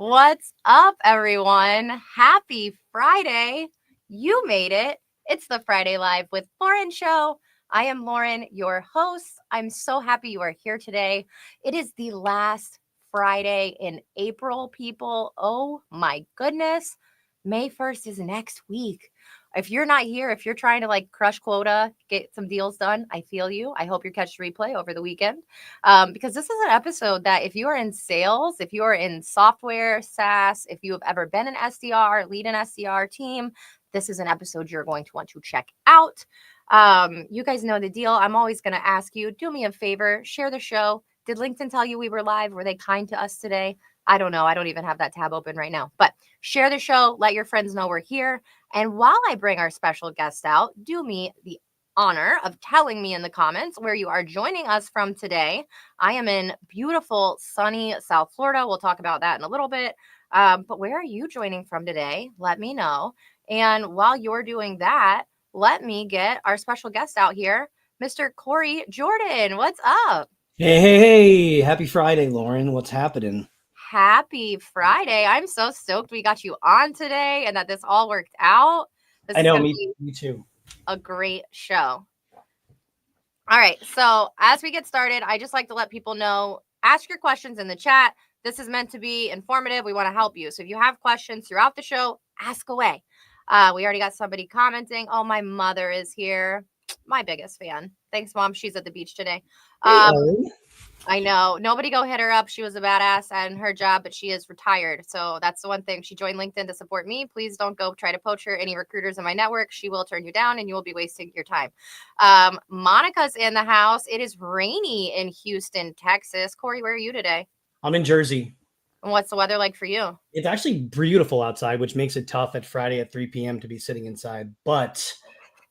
What's up, everyone? Happy Friday. You made it. It's the Friday Live with Lauren show. I am Lauren, your host. I'm so happy you are here today. It is the last Friday in April, people. Oh my goodness. May 1st is next week. If you're not here, if you're trying to crush quota, get some deals done, I feel you. I hope you catch the replay over the weekend. Because this is an episode that if you are in sales, if you are in software, SaaS, if you have ever been an SDR, lead an SDR team, this is an episode you're going to want to check out. You guys know the deal. I'm always going to ask you, do me a favor, share the show. Did LinkedIn tell you we were live? Were they kind to us today? I don't know. I don't even have that tab open right now. But share the show. Let your friends know we're here. And while I bring our special guest out, do me the honor of telling me in the comments where you are joining us from today. I am in beautiful, sunny South Florida. We'll talk about that in a little bit. But where are you joining from today? Let me know. And while you're doing that, let me get our special guest out here, Mr. Corey Jordon. What's up? Hey, happy Friday, Lauren. What's happening? Happy Friday. I'm so stoked we got you on today and that this all worked out. This I is know, going to be me too. a great show. All right. So as we get started, I just like to let people know, ask your questions in the chat. This is meant to be informative. We want to help you. So if you have questions throughout the show, ask away. We already got somebody commenting. Oh, my mother is here. My biggest fan. Thanks, Mom. She's at the beach today. Hey, Ellen. I know. Nobody go hit her up. She was a badass at her job, but she is retired. So that's the one thing. She joined LinkedIn to support me. Please don't go try to poach her. Any recruiters in my network, she will turn you down and you will be wasting your time. Monica's in the house. It is rainy in Houston, Texas. Corey, where are you today? I'm in Jersey. And what's the weather like for you? It's actually beautiful outside, which makes it tough at Friday at 3 p.m. to be sitting inside. But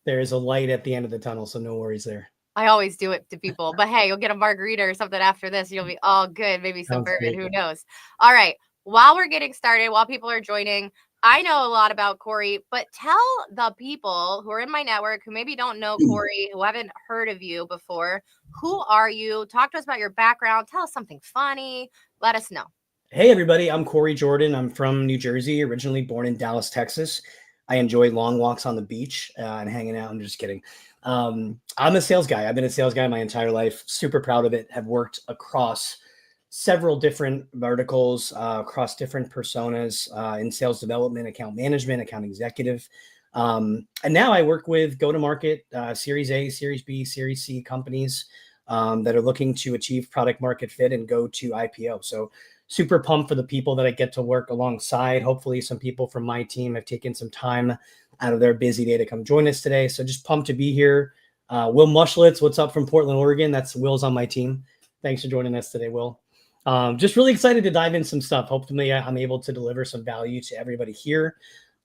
there is a light at the end of the tunnel, so no worries there. I always do it to people. But hey, you'll get a margarita or something after this. You'll be all good. Maybe some Sounds bourbon. great. Who knows? All right. While we're getting started, while people are joining, I know a lot about Corey, but tell the people who are in my network who maybe don't know Corey, who haven't heard of you before, who are you? Talk to us about your background. Tell us something funny. Let us know. Hey, everybody. I'm Corey Jordon. I'm from New Jersey, originally born in Dallas, Texas. I enjoy long walks on the beach and hanging out. I'm just kidding. I'm a sales guy. I've been a sales guy my entire life. Super proud of it. Have worked across several different verticals, across different personas in sales development, account management, account executive. And now I work with go-to-market, Series A, Series B, Series C companies that are looking to achieve product market fit and go to IPO. So super pumped for the people that I get to work alongside. Hopefully some people from my team have taken some time out of their busy day to come join us today. So just pumped to be here. Will Mushlitz, what's up from Portland, Oregon? That's Will's on my team. Thanks for joining us today, Will. Just really excited to dive in some stuff. Hopefully I'm able to deliver some value to everybody here.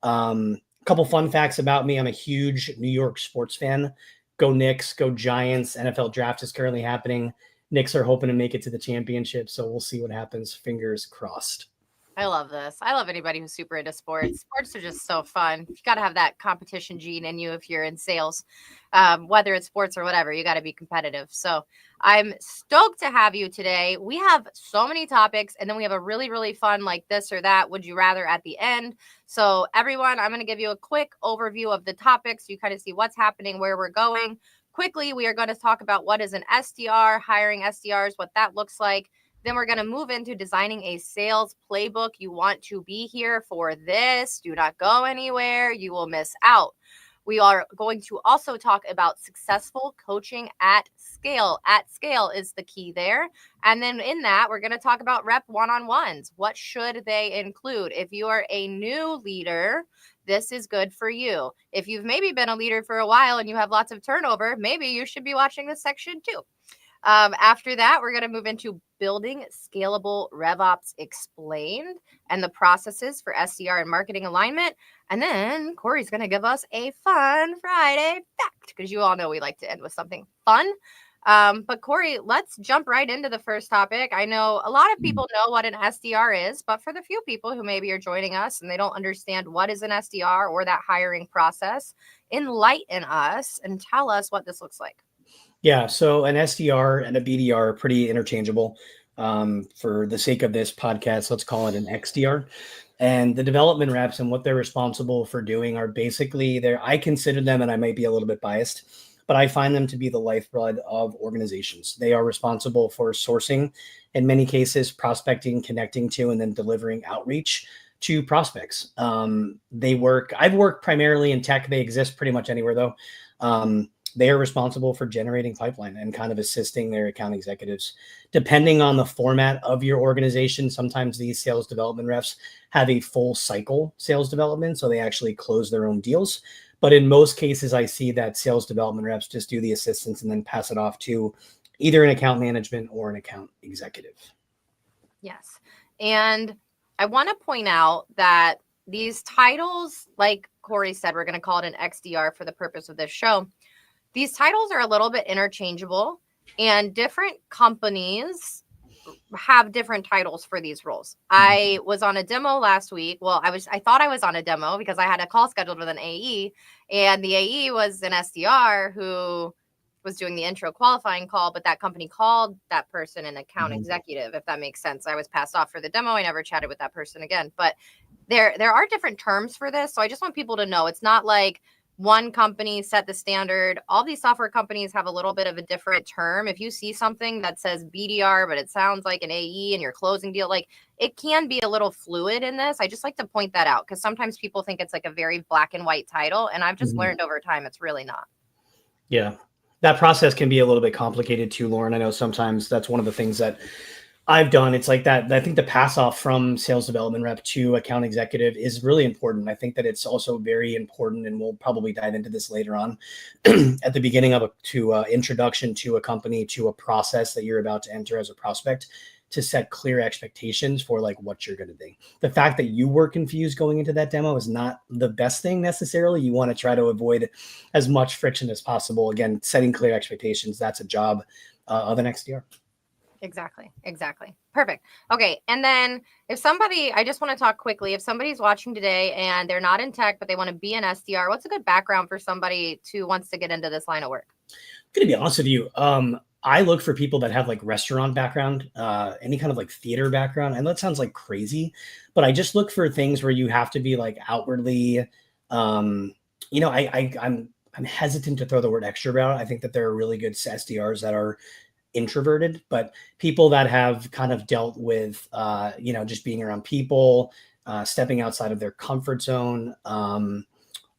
A couple fun facts about me. I'm a huge New York sports fan. Go Knicks, go Giants. NFL draft is currently happening. Knicks are hoping to make it to the championship, so we'll see what happens. Fingers crossed. I love this. I love anybody who's super into sports. Sports are just so fun. You got to have that competition gene in you if you're in sales, whether it's sports or whatever. You got to be competitive. So I'm stoked to have you today. We have so many topics, and then we have a really, really fun like this or that. Would you rather at the end? So everyone, I'm going to give you a quick overview of the topics. So you kind of see what's happening, where we're going. Quickly, we are going to talk about what is an SDR, hiring SDRs, what that looks like. Then we're going to move into designing a sales playbook. You want to be here for this. Do not go anywhere. You will miss out. We are going to also talk about successful coaching at scale. At scale is the key there. And then in that, we're going to talk about rep one-on-ones. What should they include? If you are a new leader, this is good for you. If you've maybe been a leader for a while and you have lots of turnover, maybe you should be watching this section too. After that, we're going to move into building scalable RevOps explained and the processes for SDR and marketing alignment. And then Corey's going to give us a fun Friday fact because you all know we like to end with something fun. But Corey, let's jump right into the first topic. I know a lot of people know what an SDR is, but for the few people who maybe are joining us and they don't understand what is an SDR or that hiring process, enlighten us and tell us what this looks like. Yeah, so an SDR and a BDR are pretty interchangeable. For the sake of this podcast, let's call it an XDR. And the development reps and what they're responsible for doing are basically I consider them, and I might be a little bit biased, but I find them to be the lifeblood of organizations. They are responsible for sourcing, in many cases, prospecting, connecting to, and then delivering outreach to prospects. I've worked primarily in tech. They exist pretty much anywhere though. They are responsible for generating pipeline and kind of assisting their account executives. Depending on the format of your organization, sometimes these sales development reps have a full cycle sales development, so they actually close their own deals. But in most cases, I see that sales development reps just do the assistance and then pass it off to either an account management or an account executive. Yes. And I want to point out that these titles, like Corey said, we're going to call it an XDR for the purpose of this show. These titles are a little bit interchangeable, and different companies have different titles for these roles. I was on a demo last week. Well, I thought I was on a demo because I had a call scheduled with an AE, and the AE was an SDR who was doing the intro qualifying call, but that company called that person an account executive, if that makes sense. I was passed off for the demo. I never chatted with that person again, but there are different terms for this. So I just want people to know it's not like one company set the standard. All these software companies have a little bit of a different term. If you see something that says BDR, but it sounds like an AE and your closing deal, like it can be a little fluid in this. I just like to point that out because sometimes people think it's like a very black and white title. And I've just learned over time, it's really not. Yeah. That process can be a little bit complicated too, Lauren. I know sometimes that's one of the things that I've done. It's like that. I think the pass off from sales development rep to account executive is really important. I think that it's also very important, and we'll probably dive into this later on at the beginning of introduction to a company, to a process that you're about to enter as a prospect, to set clear expectations for like what you're going to do. The fact that you were confused going into that demo is not the best thing necessarily. You want to try to avoid as much friction as possible. Again, setting clear expectations, that's a job of an XDR. Exactly. Perfect. Okay. And then I just want to talk quickly. If somebody's watching today and they're not in tech, but they want to be an SDR, what's a good background for somebody who wants to get into this line of work? I'm going to be honest with you. I look for people that have like restaurant background, any kind of like theater background. And that sounds like crazy, but I just look for things where you have to be like outwardly, I'm hesitant to throw the word extrovert out. I think that there are really good SDRs that are introverted, but people that have kind of dealt with, just being around people, stepping outside of their comfort zone,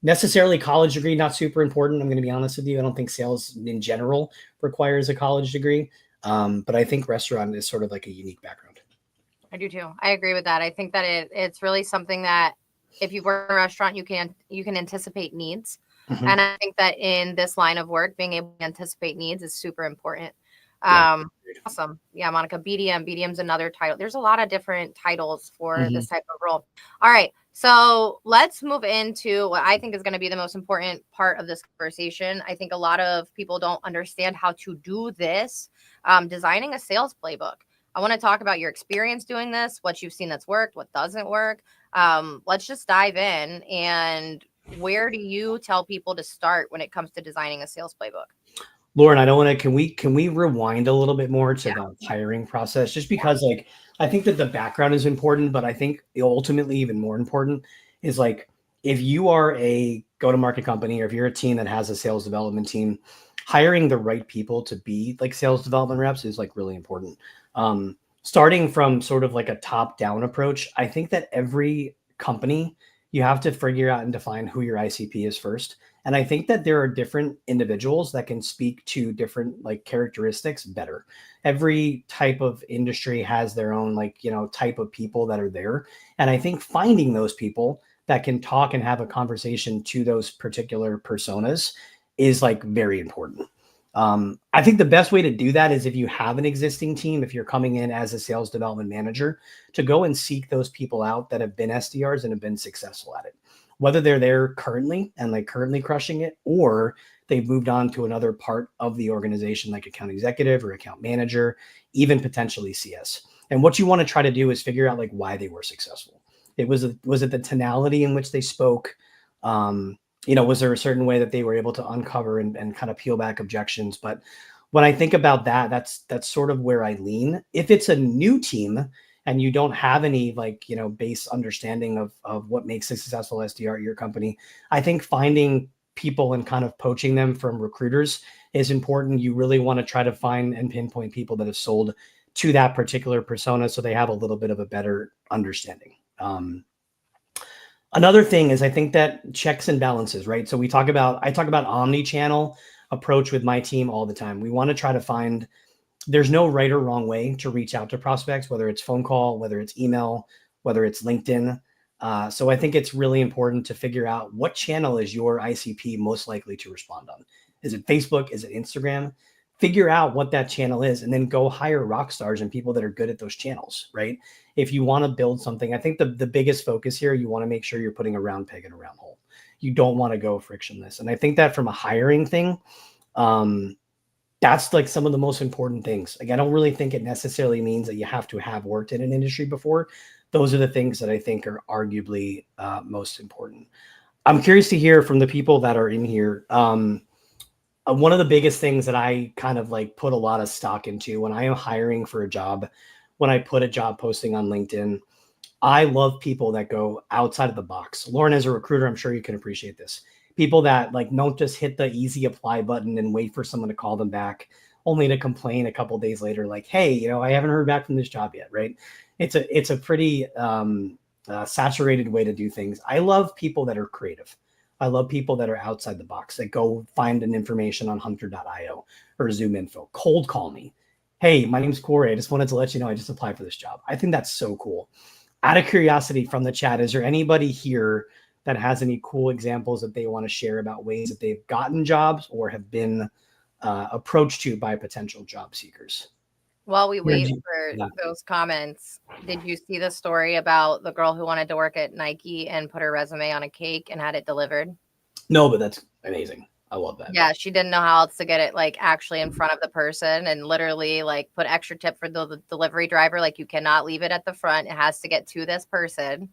necessarily college degree, not super important. I'm going to be honest with you. I don't think sales in general requires a college degree. But I think restaurant is sort of like a unique background. I do too. I agree with that. I think that it's really something that if you work in a restaurant, you can anticipate needs. Mm-hmm. And I think that in this line of work, being able to anticipate needs is super important. Awesome. Yeah, Monica, BDM's another title. There's a lot of different titles for this type of role. All right. So let's move into what I think is going to be the most important part of this conversation. I think a lot of people don't understand how to do this, designing a sales playbook. I want to talk about your experience doing this, what you've seen that's worked, what doesn't work. Let's just dive in. And where do you tell people to start when it comes to designing a sales playbook? Lauren, I don't want to, can we rewind a little bit more to the hiring process? Just because I think that the background is important, but I think ultimately even more important is like, if you are a go-to-market company, or if you're a team that has a sales development team, hiring the right people to be like sales development reps is like really important. Starting from sort of like a top-down approach, I think that every company, you have to figure out and define who your ICP is first. And I think that there are different individuals that can speak to different like characteristics better. Every type of industry has their own type of people that are there. And I think finding those people that can talk and have a conversation to those particular personas is like very important. I think the best way to do that is if you have an existing team, if you're coming in as a sales development manager, to go and seek those people out that have been SDRs and have been successful at it. Whether they're there currently and like currently crushing it, or they've moved on to another part of the organization, like account executive or account manager, even potentially CS. And what you want to try to do is figure out like why they were successful. Was it the tonality in which they spoke? Was there a certain way that they were able to uncover and kind of peel back objections? But when I think about that, that's sort of where I lean. If it's a new team and you don't have any like, base understanding of what makes a successful SDR at your company, I think finding people and kind of poaching them from recruiters is important. You really want to try to find and pinpoint people that have sold to that particular persona so they have a little bit of a better understanding. Another thing is I think that checks and balances, right? So I talk about omni-channel approach with my team all the time. We want to try to find, there's no right or wrong way to reach out to prospects, whether it's phone call, whether it's email, whether it's LinkedIn. So I think it's really important to figure out what channel is your ICP most likely to respond on. Is it Facebook? Is it Instagram? Figure out what that channel is and then go hire rock stars and people that are good at those channels, right? If you want to build something, I think the biggest focus here, you want to make sure you're putting a round peg in a round hole. You don't want to go frictionless. And I think that from a hiring thing, that's like some of the most important things. Like, I don't really think it necessarily means that you have to have worked in an industry before. Those are the things that I think are arguably most important. I'm curious to hear from the people that are in here. One of the biggest things that I kind of like put a lot of stock into when I am hiring for a job, when I put a job posting on LinkedIn, I love people that go outside of the box. Lauren, as a recruiter, I'm sure you can appreciate this. People that like don't just hit the easy apply button and wait for someone to call them back, only to complain a couple of days later, like, hey, I haven't heard back from this job yet, right? It's a pretty saturated way to do things. I love people that are creative. I love people that are outside the box, that go find an information on hunter.io or Zoom info, cold call me. Hey, my name's Corey. I just wanted to let you know I just applied for this job. I think that's so cool. Out of curiosity from the chat, is there anybody here that has any cool examples that they want to share about ways that they've gotten jobs or have been approached to by potential job seekers? While we wait for those comments, did you see the story about the girl who wanted to work at Nike and put her resume on a cake and had it delivered? No, but that's amazing. I love that. Yeah, she didn't know how else to get it like actually in front of the person, and literally like put extra tip for the delivery driver. Like, you cannot leave it at the front. It has to get to this person.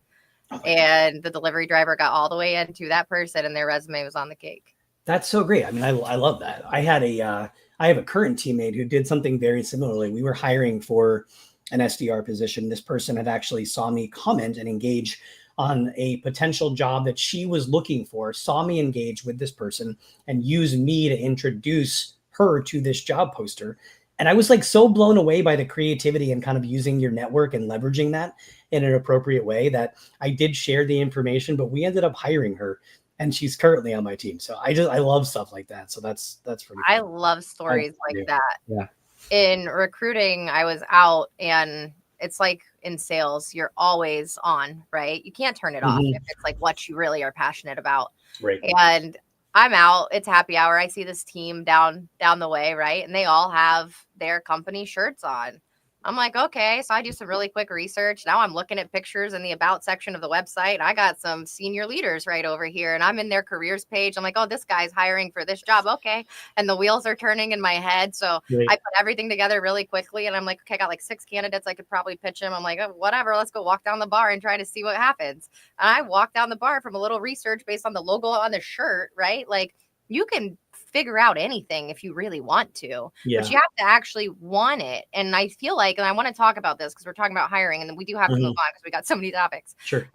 And the delivery driver got all the way into that person and their resume was on the cake. That's so great. I mean, I love that. I have a current teammate who did something very similarly. We were hiring for an SDR position. This person had actually saw me comment and engage on a potential job that she was looking for, saw me engage with this person and use me to introduce her to this job poster. And I was like so blown away by the creativity and kind of using your network and leveraging that in an appropriate way that I did share the information, but we ended up hiring her. And she's currently on my team. So I love stuff like that. So that's pretty cool. I love stories like that. Yeah. In recruiting, I was out, and it's like in sales, you're always on, right? You can't turn it off if it's like what you really are passionate about. Right. And I'm out, it's happy hour. I see this team down the way, right? And they all have their company shirts on. I'm like, okay. So I do some really quick research. Now I'm looking at pictures in the about section of the website. I got some senior leaders right over here, and I'm in their careers page. I'm like, oh, this guy's hiring for this job. Okay. And the wheels are turning in my head. So I put everything together really quickly, and I'm like, okay, I got like 6 candidates. I could probably pitch them. I'm like, oh, whatever. Let's go walk down the bar and try to see what happens. And I walk down the bar from a little research based on the logo on the shirt, right? Like, you can figure out anything if you really want to, but you have to actually want it. And I feel like, and I want to talk about this because we're talking about hiring, and then we do have to move on because we got so many topics. Sure.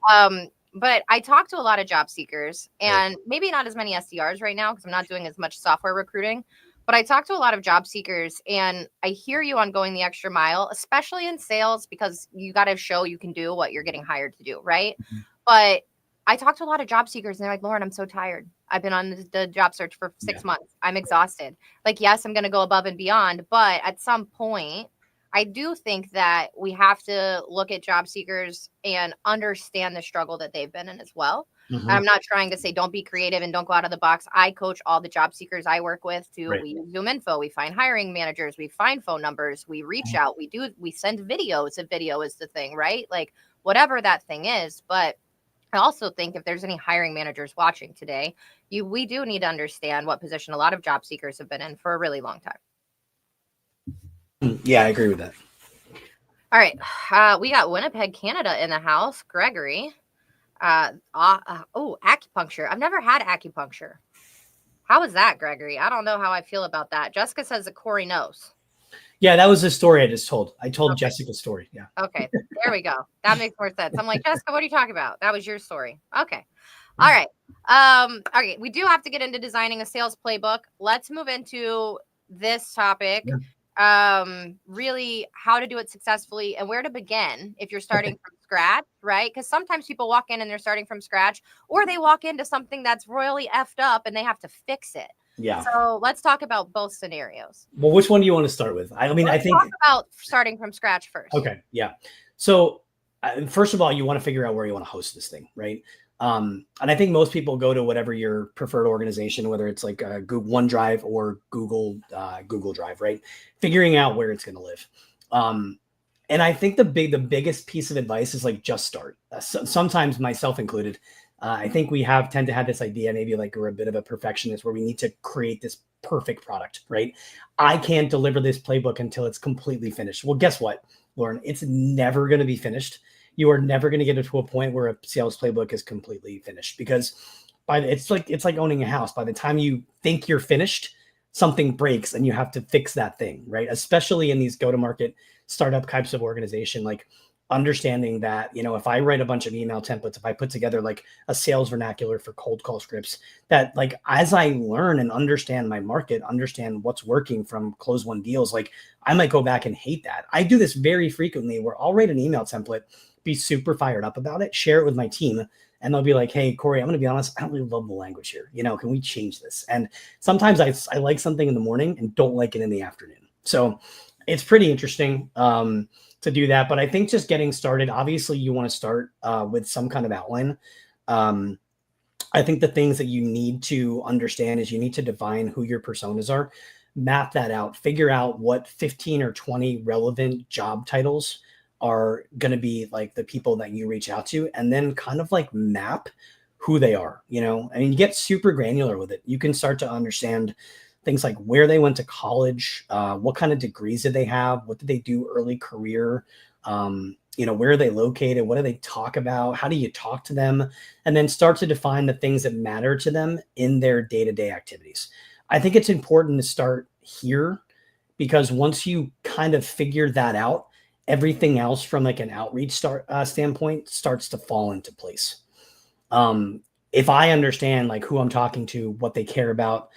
But I talk to a lot of job seekers, and maybe not as many SDRs right now because I'm not doing as much software recruiting, but I talk to a lot of job seekers, and I hear you on going the extra mile, especially in sales, because you got to show you can do what you're getting hired to do. Right. But I talk to a lot of job seekers, and they're like, Lauren, I'm so tired. I've been on the job search for 6 months. I'm exhausted. Like, yes, I'm going to go above and beyond. But at some point, I do think that we have to look at job seekers and understand the struggle that they've been in as well. I'm not trying to say don't be creative and don't go out of the box. I coach all the job seekers I work with to we use Zoom info. We find hiring managers. We find phone numbers. We reach out. We send videos. If video is the thing, right? Like, whatever that thing is. But I also think if there's any hiring managers watching today, we do need to understand what position a lot of job seekers have been in for a really long time. Yeah, I agree with that. All right. We got Winnipeg, Canada in the house. Gregory. Acupuncture. I've never had acupuncture. How was that, Gregory? I don't know how I feel about that. Jessica says that Corey knows. Yeah, that was the story I just told. I told Okay. Jessica's story. Yeah. Okay, there we go. That makes more sense. I'm like, Jessica, what are you talking about? That was your story. Okay. All right. Okay, we do have to get into designing a sales playbook. Let's move into this topic. Really how to do it successfully and where to begin if you're starting from scratch, right? Because sometimes people walk in and they're starting from scratch, or they walk into something that's royally effed up and they have to fix it. Yeah. So let's talk about both scenarios. Well, which one do you want to start with? I mean, Let's I think talk about starting from scratch first. Okay. Yeah. So first of all, you want to figure out where you want to host this thing, right? And I think most people go to whatever your preferred organization, whether it's like Google OneDrive or Google Drive, right? Figuring out where it's going to live. And I think the biggest piece of advice is like just start. Sometimes myself included. I think we tend to have this idea, maybe like we're a bit of a perfectionist, where we need to create this perfect product, right? I can't deliver this playbook until it's completely finished. Well, guess what, Lauren? It's never going to be finished. You are never going to get it to a point where a sales playbook is completely finished, because it's like owning a house. By the time you think you're finished, something breaks and you have to fix that thing, right? Especially in these go-to-market startup types of organization, like understanding that, if I write a bunch of email templates, if I put together like a sales vernacular for cold call scripts, that like as I learn and understand my market, understand what's working from close one deals, like I might go back and hate that. I do this very frequently where I'll write an email template, be super fired up about it, share it with my team, and they'll be like, hey, Corey, I'm going to be honest, I don't really love the language here. Can we change this? And sometimes I like something in the morning and don't like it in the afternoon. So it's pretty interesting to do that. But I think just getting started, obviously you want to start with some kind of outline. I think the things that you need to understand is you need to define who your personas are, map that out, figure out what 15 or 20 relevant job titles are going to be like the people that you reach out to, and then kind of like map who they are. I mean, you get super granular with it. You can start to understand things like where they went to college, what kind of degrees did they have, what did they do early career, where are they located, what do they talk about, how do you talk to them, and then start to define the things that matter to them in their day-to-day activities. I think it's important to start here, because once you kind of figure that out, everything else from like an outreach standpoint starts to fall into place. If I understand like who I'm talking to, what they care about,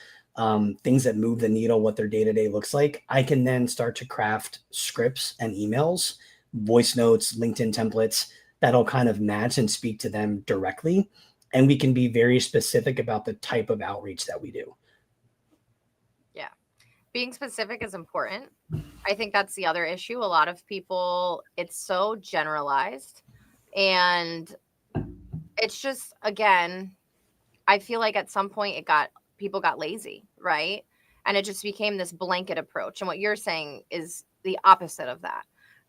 things that move the needle, what their day-to-day looks like, I can then start to craft scripts and emails, voice notes, LinkedIn templates that'll kind of match and speak to them directly. And we can be very specific about the type of outreach that we do. Yeah. Being specific is important. I think that's the other issue. A lot of people, it's so generalized, and it's just, again, I feel like at some point people got lazy, right? And it just became this blanket approach. And what you're saying is the opposite of that.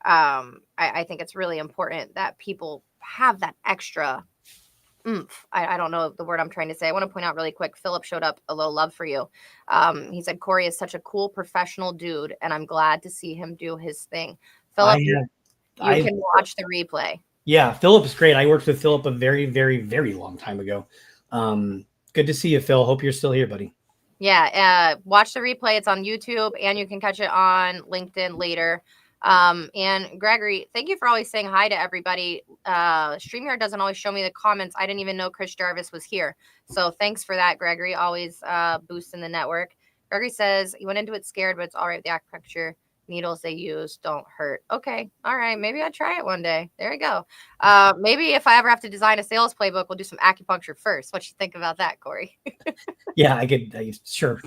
I think it's really important that people have that extra oomph. I don't know the word I'm trying to say. I want to point out really quick, Philip showed up, a little love for you. He said, Corey is such a cool professional dude, and I'm glad to see him do his thing. Philip, you can watch the replay. Yeah, Philip is great. I worked with Philip a very, very, very long time ago. Good to see you, Phil. Hope you're still here, buddy. Yeah, watch the replay. It's on YouTube, and you can catch it on LinkedIn later. And Gregory, thank you for always saying hi to everybody. StreamYard doesn't always show me the comments. I didn't even know Chris Jarvis was here. So thanks for that, Gregory. Always boosting the network. Gregory says he went into it scared, but it's all right with the acupuncture needles they use don't hurt. Okay. All right. Maybe I'll try it one day. There you go. Maybe if I ever have to design a sales playbook, we'll do some acupuncture first. What you think about that, Corey? Yeah, I could. Sure.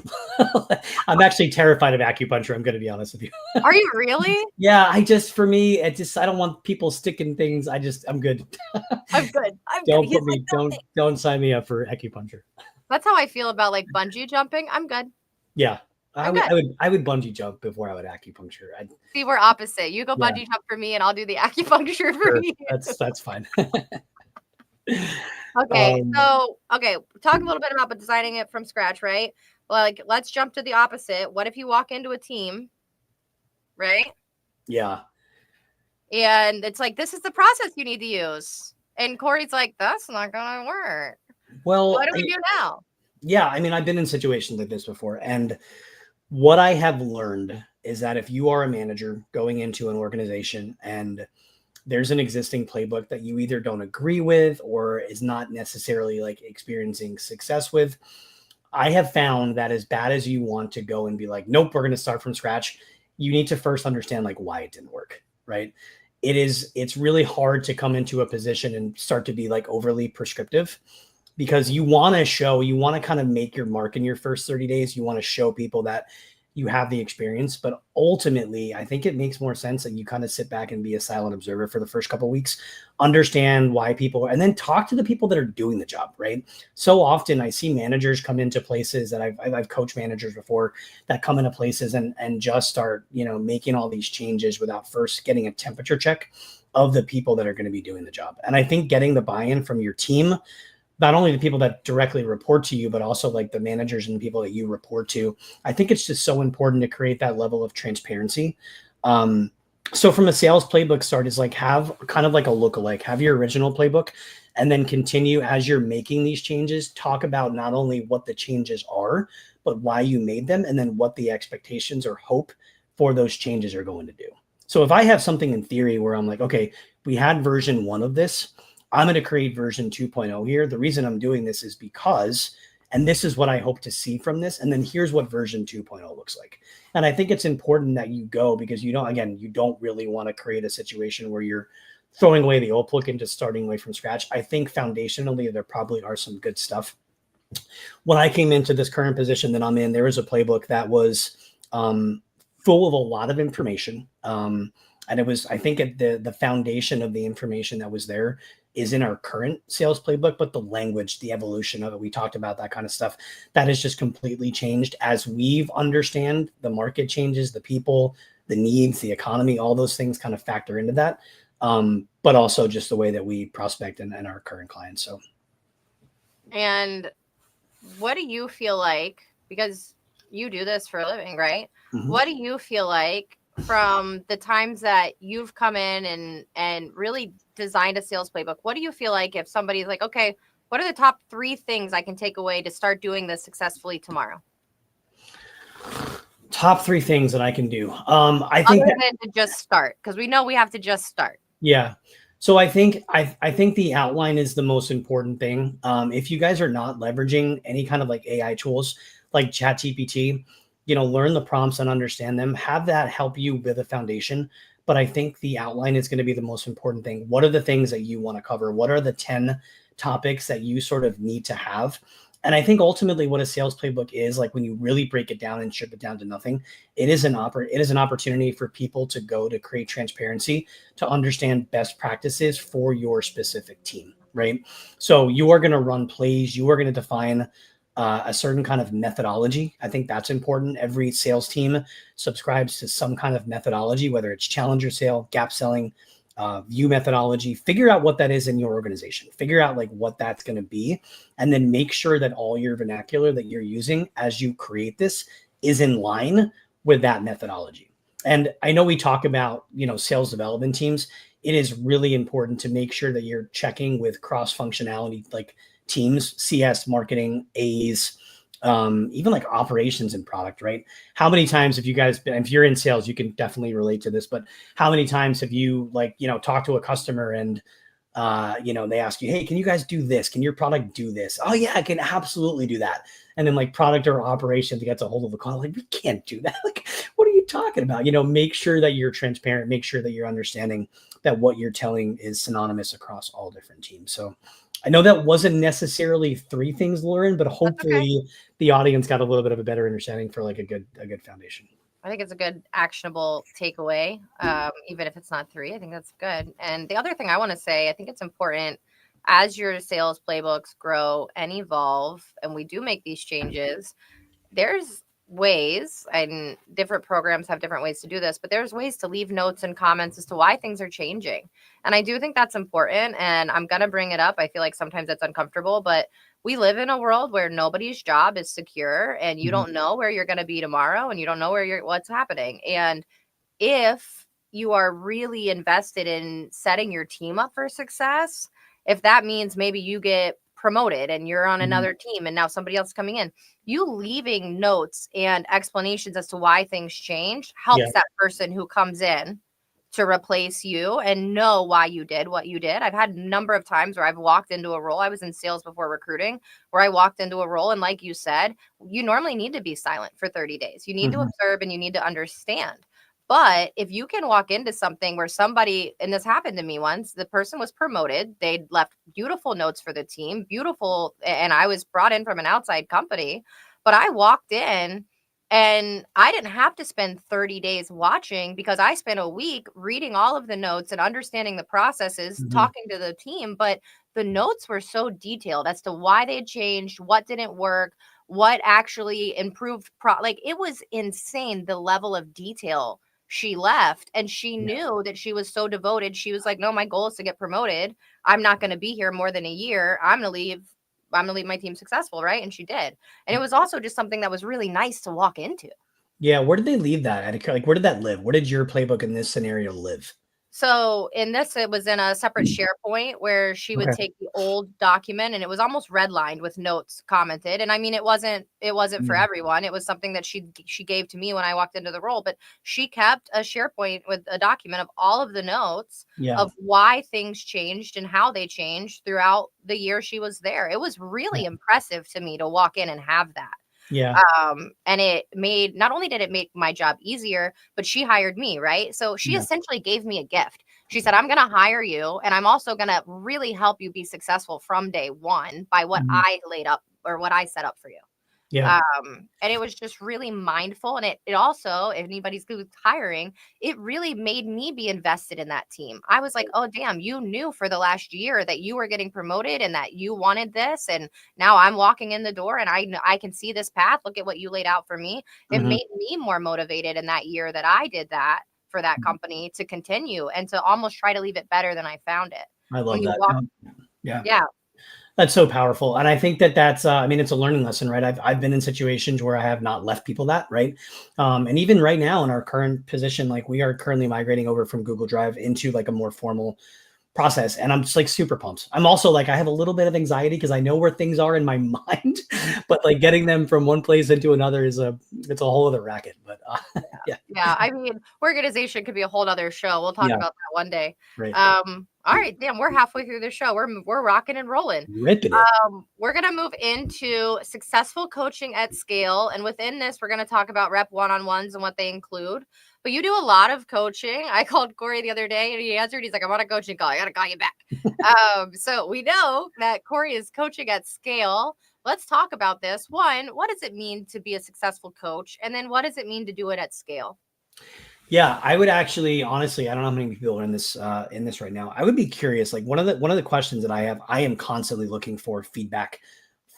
I'm actually terrified of acupuncture. I'm going to be honest with you. Are you really? Yeah. For me, I don't want people sticking things. I'm good. I'm good. Don't sign me up for acupuncture. That's how I feel about like bungee jumping. I'm good. Yeah. I would bungee jump before I would acupuncture. See, we're opposite. You go bungee jump for me, and I'll do the acupuncture for you. That's fine. Okay, talk a little bit about designing it from scratch, right? Like, let's jump to the opposite. What if you walk into a team, right? Yeah. And it's like, this is the process you need to use. And Corey's like, that's not gonna work. Well, what do we do now? Yeah, I mean, I've been in situations like this before, and what I have learned is that if you are a manager going into an organization and there's an existing playbook that you either don't agree with or is not necessarily like experiencing success with, I have found that as bad as you want to go and be like, nope, we're going to start from scratch, you need to first understand like why it didn't work, right? It's really hard to come into a position and start to be like overly prescriptive because you want to show, you want to kind of make your mark in your first 30 days. You want to show people that you have the experience, but ultimately I think it makes more sense that you kind of sit back and be a silent observer for the first couple of weeks, understand why people, and then talk to the people that are doing the job, right? So often I see managers come into places that I've coached managers before that come into places and just start, making all these changes without first getting a temperature check of the people that are going to be doing the job. And I think getting the buy-in from your team, not only the people that directly report to you, but also like the managers and the people that you report to. I think it's just so important to create that level of transparency. So from a sales playbook start is like have kind of like a lookalike, have your original playbook, and then continue as you're making these changes, talk about not only what the changes are, but why you made them, and then what the expectations or hope for those changes are going to do. So if I have something in theory where I'm like, okay, we had version 1 of this, I'm going to create version 2.0 here. The reason I'm doing this is because, and this is what I hope to see from this. And then here's what version 2.0 looks like. And I think it's important that you go because you don't really want to create a situation where you're throwing away the old book and just starting away from scratch. I think foundationally, there probably are some good stuff. When I came into this current position that I'm in, there was a playbook that was full of a lot of information. And it was, I think the foundation of the information that was there is in our current sales playbook, but the language, the evolution of it, we talked about that kind of stuff, that has just completely changed as we've understand the market changes, the people, the needs, the economy, all those things kind of factor into that. But also just the way that we prospect and our current clients. So. And what do you feel like, because you do this for a living, right? Mm-hmm. What do you feel like from the times that you've come in and really designed a sales playbook? What do you feel like if somebody's like, okay, what are the top 3 things I can take away to start doing this successfully tomorrow? Top 3 things that I can do. I think other than to just start, because we know we have to just start. Yeah. So I think the outline is the most important thing. If you guys are not leveraging any kind of like AI tools like ChatGPT, learn the prompts and understand them, have that help you with a foundation. But I think the outline is going to be the most important thing. What are the things that you want to cover? What are the 10 topics that you sort of need to have? And I think ultimately what a sales playbook is, like when you really break it down and strip it down to nothing, it is an opportunity for people to go to create transparency, to understand best practices for your specific team, right? So you are going to run plays, you are going to define a certain kind of methodology. I think that's important. Every sales team subscribes to some kind of methodology, whether it's challenger sale, gap selling, view methodology. Figure out what that is in your organization. Figure out like what that's going to be, and then make sure that all your vernacular that you're using as you create this is in line with that methodology. And I know we talk about, sales development teams. It is really important to make sure that you're checking with cross functionality, like teams, CS, marketing, A's, even like operations and product, right? How many times have you guys been, if you're in sales, you can definitely relate to this, but how many times have you talked to a customer and, they ask you, hey, can you guys do this? Can your product do this? Oh yeah, I can absolutely do that. And then like product or operations gets a hold of the call, like, we can't do that. Like, what are you talking about? Make sure that you're transparent, make sure that you're understanding that what you're telling is synonymous across all different teams. So I know that wasn't necessarily 3 things, Lauren, but hopefully the audience got a little bit of a better understanding for like a good foundation. I think it's a good actionable takeaway, even if it's not 3. I think that's good. And the other thing I want to say, I think it's important as your sales playbooks grow and evolve, and we do make these changes, there's ways, and different programs have different ways to do this, but there's ways to leave notes and comments as to why things are changing. And I do think that's important, and I'm going to bring it up. I feel like sometimes it's uncomfortable, but we live in a world where nobody's job is secure, and you don't know where you're going to be tomorrow, and you don't know what's happening. And if you are really invested in setting your team up for success, if that means maybe you get promoted and you're on another team and now somebody else is coming in, you leaving notes and explanations as to why things changed helps that person who comes in to replace you and know why you did what you did. I've had a number of times where I've walked into a role. I was in sales before recruiting, where I walked into a role, and like you said, you normally need to be silent for 30 days. You need to observe and you need to understand. But if you can walk into something where somebody, and this happened to me once, the person was promoted, they'd left beautiful notes for the team, beautiful, and I was brought in from an outside company, but I walked in and I didn't have to spend 30 days watching, because I spent a week reading all of the notes and understanding the processes, talking to the team. But the notes were so detailed as to why they changed, what didn't work, what actually improved. Like, it was insane, the level of detail she left. And she knew that she was so devoted. She was like, no, my goal is to get promoted. I'm not going to be here more than a year. I'm going to leave my team successful, right? And she did. And it was also just something that was really nice to walk into. Yeah, where did they leave that? Like, where did that live? Where did your playbook in this scenario live? So in this, it was in a separate SharePoint where she would take the old document, and it was almost redlined with notes commented. And I mean, it wasn't for everyone. It was something that she gave to me when I walked into the role, but she kept a SharePoint with a document of all of the notes of why things changed and how they changed throughout the year she was there. It was really impressive to me to walk in and have that. And it made, not only did it make my job easier, but she hired me, right? So she essentially gave me a gift. She said, I'm going to hire you, and I'm also going to really help you be successful from day one by what I laid up, or what I set up for you. And it was just really mindful. And it also, if anybody's who's hiring, it really made me be invested in that team. I was like, oh, damn, you knew for the last year that you were getting promoted and that you wanted this. And now I'm walking in the door and I can see this path. Look at what you laid out for me. It made me more motivated in that year that I did that for that company to continue and to almost try to leave it better than I found it. I love that. Yeah. That's so powerful. And I think that's, I mean, it's a learning lesson, right? I've been in situations where I have not left people that, right? And even right now in our current position, like we are currently migrating over from Google Drive into like a more formal process. And I'm just like super pumped. I'm also like, I have a little bit of anxiety because I know where things are in my mind, but like getting them from one place into another it's a whole other racket. But yeah. I mean, organization could be a whole other show. We'll talk about that one day. Right. All right, damn, we're halfway through the show. We're rocking and rolling. Ripping it. We're gonna move into successful coaching at scale, and within this, we're gonna talk about rep one-on-ones and what they include. But you do a lot of coaching. I called Corey the other day and he answered. He's like, I'm on a coaching call. I got to call you back. So we know that Corey is coaching at scale. Let's talk about this. One, what does it mean to be a successful coach? And then what does it mean to do it at scale? Yeah, I would actually, honestly, I don't know how many people are in this right now. I would be curious. Like one of the questions that I have, I am constantly looking for feedback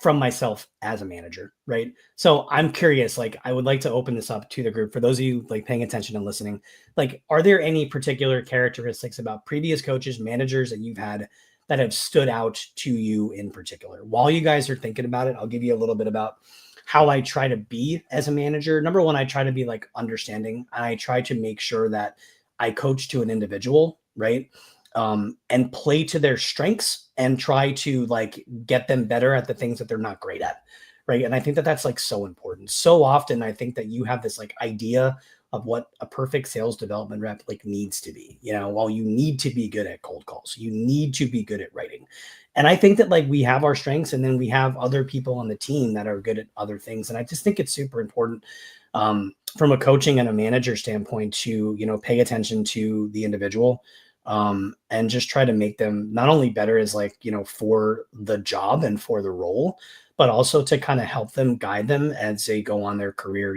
from myself as a manager, right? So I'm curious, like I would like to open this up to the group for those of you like paying attention and listening. Like, are there any particular characteristics about previous coaches, managers that you've had that have stood out to you in particular? While you guys are thinking about it, I'll give you a little bit about how I try to be as a manager. Number one, I try to be like understanding. I try to make sure that I coach to an individual, right? And play to their strengths and try to like get them better at the things that they're not great at. Right. And I think that that's like so important. So often I think that you have this like idea of what a perfect sales development rep like needs to be, while you need to be good at cold calls, you need to be good at writing. And I think that like we have our strengths and then we have other people on the team that are good at other things. And I just think it's super important from a coaching and a manager standpoint to, pay attention to the individual and just try to make them not only better as like, for the job and for the role, but also to kind of help them, guide them as they go on their career,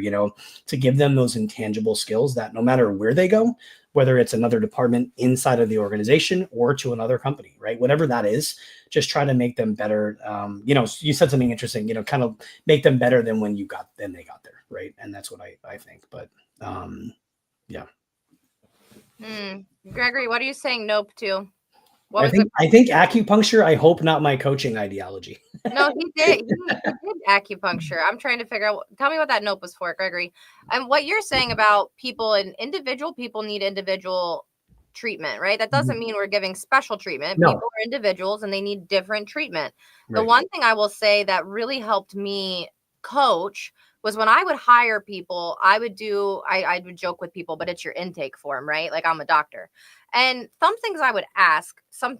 to give them those intangible skills that no matter where they go, whether it's another department inside of the organization or to another company, right? Whatever that is, just try to make them better. You said something interesting, kind of make them better than when they got there, right? And that's what I think. But yeah. Gregory, what are you saying nope to? I think acupuncture, I hope not my coaching ideology. No, he did. He did acupuncture. I'm trying to figure out. Tell me what that nope was for, Gregory. And what you're saying about people and individual people need individual treatment, right? That doesn't mean we're giving special treatment. No. People are individuals and they need different treatment. The Right. one thing I will say that really helped me coach was when I would hire people, I would joke with people, but it's your intake form, right? Like I'm a doctor. And some things I would ask, some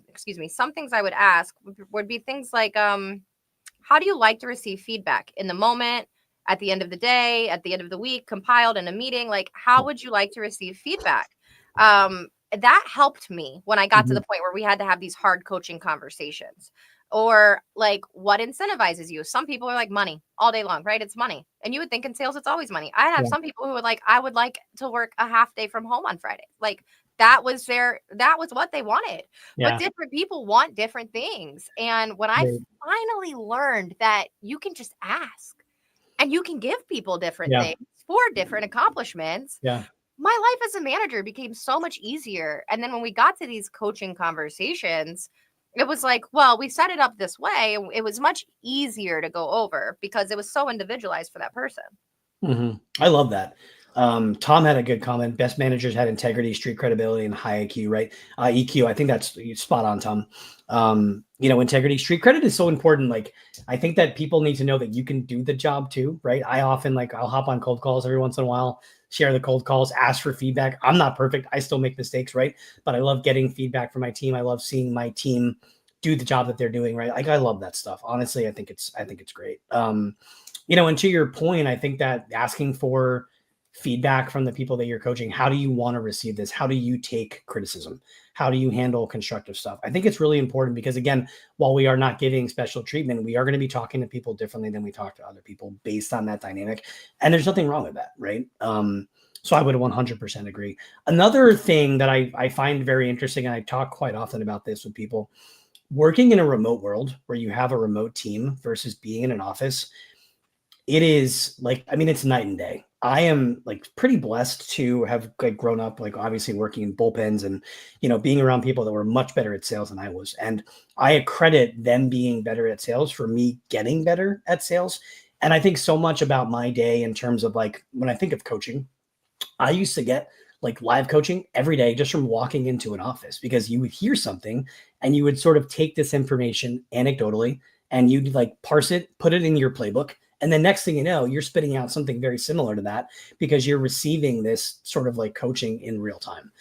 things I would ask would be things like, how do you like to receive feedback in the moment, at the end of the day, at the end of the week, compiled in a meeting? Like, how would you like to receive feedback? That helped me when I got to the point where we had to have these hard coaching conversations. Or like, what incentivizes you? Some people are like money all day long, right? It's money. And you would think in sales, it's always money. I have some people who would like, I would like to work a half day from home on Friday. Like, that was what they wanted. But different people want different things. And when I finally learned that you can just ask and you can give people different things for different accomplishments, my life as a manager became so much easier. And then when we got to these coaching conversations, it was like, well, we set it up this way. It was much easier to go over because it was so individualized for that person. I love that. Tom had a good comment. Best managers had integrity, street credibility, and high IQ, right? EQ. I think that's spot on, Tom. Integrity, street credit is so important. Like, I think that people need to know that you can do the job too, right? I often I'll hop on cold calls every once in a while, share the cold calls, ask for feedback. I'm not perfect. I still make mistakes, right? But I love getting feedback from my team. I love seeing my team do the job that they're doing, right? Like, I love that stuff. Honestly, I think it's great. And to your point, I think that asking for feedback from the people that you're coaching, how do you want to receive this? How do you take criticism? How do you handle constructive stuff? I think it's really important because, again, while we are not giving special treatment, we are going to be talking to people differently than we talk to other people based on that dynamic. And there's nothing wrong with that, right? So I would 100% agree. Another thing that I find very interesting, and I talk quite often about this with people, working in a remote world where you have a remote team versus being in an office, it is it's night and day. I am pretty blessed to have grown up, obviously working in bullpens and, being around people that were much better at sales than I was. And I accredit them being better at sales for me getting better at sales. And I think so much about my day in terms of when I think of coaching, I used to get live coaching every day just from walking into an office, because you would hear something and you would sort of take this information anecdotally and you'd parse it, put it in your playbook. And then next thing you know, you're spitting out something very similar to that because you're receiving this sort of coaching in real time.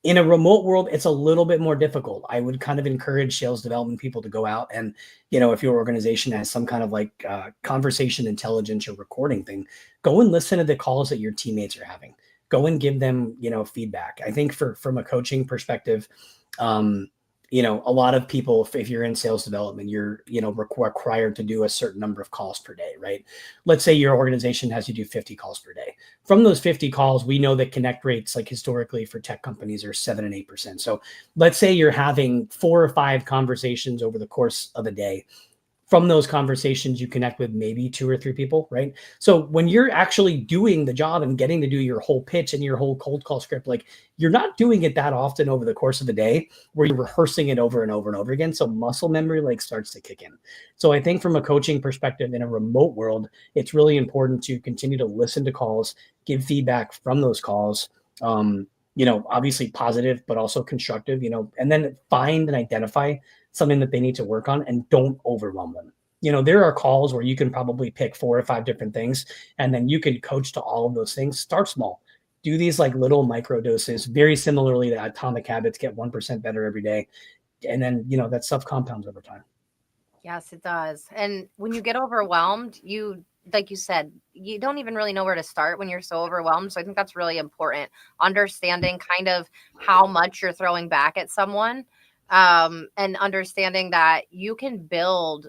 In a remote world, it's a little bit more difficult. I would kind of encourage sales development people to go out and, if your organization has some kind of conversation intelligence or recording thing, go and listen to the calls that your teammates are having. Go and give them, feedback. I think from a coaching perspective, a lot of people, if you're in sales development, you're, required to do a certain number of calls per day, right? Let's say your organization has you do 50 calls per day. From those 50 calls, we know that connect rates, historically for tech companies, are 7 and 8%. So let's say you're having 4 or 5 conversations over the course of a day. From those conversations, you connect with maybe 2 or 3 people, right? So when you're actually doing the job and getting to do your whole pitch and your whole cold call script, you're not doing it that often over the course of the day where you're rehearsing it over and over and over again. So muscle memory starts to kick in. So I think from a coaching perspective in a remote world, it's really important to continue to listen to calls, give feedback from those calls, obviously positive, but also constructive, and then find and identify something that they need to work on and don't overwhelm them. There are calls where you can probably pick 4 or 5 different things, and then you can coach to all of those things. Start small. Do these little micro doses, very similarly to atomic habits, get 1% better every day. And then, that stuff compounds over time. Yes, it does. And when you get overwhelmed, like you said, you don't even really know where to start when you're so overwhelmed. So I think that's really important. Understanding kind of how much you're throwing back at someone, and understanding that you can build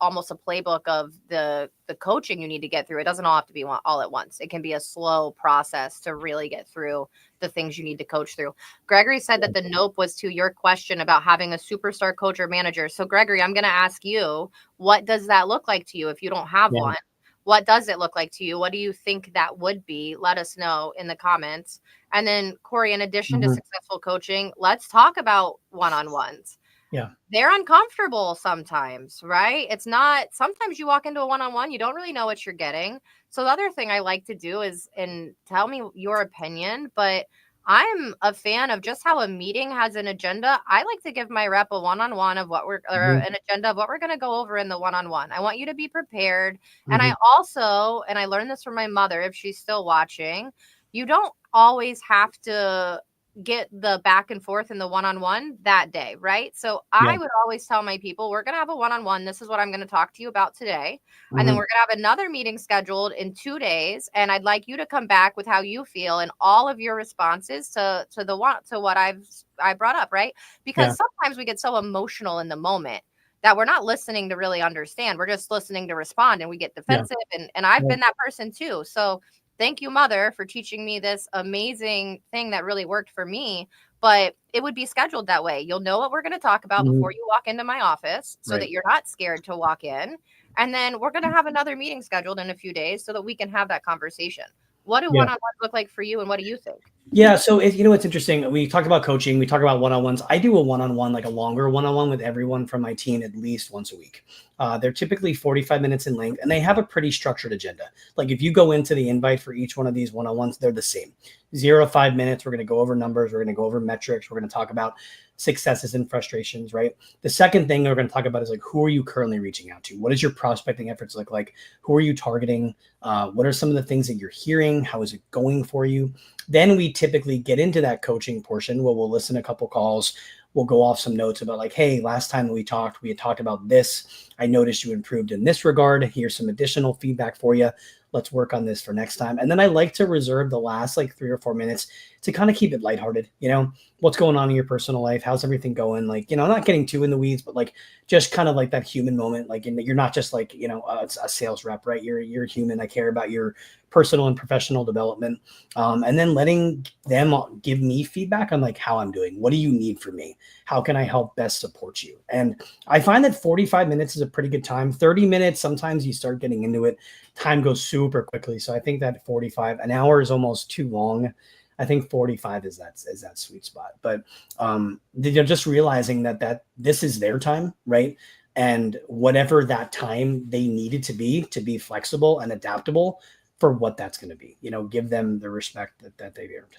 almost a playbook of the coaching you need to get through. It doesn't all have to be all at once. It can be a slow process to really get through the things you need to coach through. Gregory said that the nope was to your question about having a superstar coach or manager. So Gregory, I'm going to ask you, what does that look like to you if you don't have one? What does it look like to you? What do you think that would be? Let us know in the comments. And then Corey, in addition to successful coaching, let's talk about one-on-ones. Yeah. They're uncomfortable sometimes, right? It's not, sometimes you walk into a one-on-one, you don't really know what you're getting. So the other thing I like to do is, and tell me your opinion, but I'm a fan of just how a meeting has an agenda. I like to give my rep a one-on-one of what an agenda of what we're going to go over in the one-on-one. I want you to be prepared. And I also, and I learned this from my mother, if she's still watching, you don't always have to get the back and forth in the one-on-one that day, right? So I would always tell my people, we're going to have a one-on-one. This is what I'm going to talk to you about today. And then we're going to have another meeting scheduled in 2 days. And I'd like you to come back with how you feel and all of your responses to what I brought up, right? Because sometimes we get so emotional in the moment that we're not listening to really understand. We're just listening to respond, and we get defensive. And I've been that person too. So thank you, Mother, for teaching me this amazing thing that really worked for me. But it would be scheduled that way. You'll know what we're going to talk about before you walk into my office so that you're not scared to walk in. And then we're going to have another meeting scheduled in a few days so that we can have that conversation. What do one-on-ones look like for you, and what do you think? Yeah. So, it's interesting. We talked about coaching. We talk about one-on-ones. I do a one-on-one, like a longer one-on-one with everyone from my team at least once a week. They're typically 45 minutes in length, and they have a pretty structured agenda. Like if you go into the invite for each one of these one-on-ones, they're the same. 0 to 5 minutes. We're going to go over numbers. We're going to go over metrics. We're going to talk about successes and frustrations, right? The second thing we're going to talk about is like, who are you currently reaching out to? What does your prospecting efforts look like? Who are you targeting? What are some of the things that you're hearing? How is it going for you? Then we typically get into that coaching portion where we'll listen to a couple calls. We'll go off some notes about like, hey, last time we had talked about this. I noticed you improved in this regard. Here's some additional feedback for you. Let's work on this for next time. And then I like to reserve the last like 3 or 4 minutes to kind of keep it lighthearted. What's going on in your personal life? How's everything going? Like, not getting too in the weeds, but like just kind of like that human moment. Like, you're not just like, a sales rep, right? You're human. I care about your personal and professional development. And then letting them give me feedback on like how I'm doing. What do you need from me? How can I help best support you? And I find that 45 minutes is a pretty good time. 30 minutes, sometimes you start getting into it. Time goes super quickly. So I think that 45, an hour is almost too long. I think 45 is that sweet spot. But they're just realizing that this is their time, right? And whatever that time they need it to be flexible and adaptable for what that's going to be. Give them the respect that they've earned.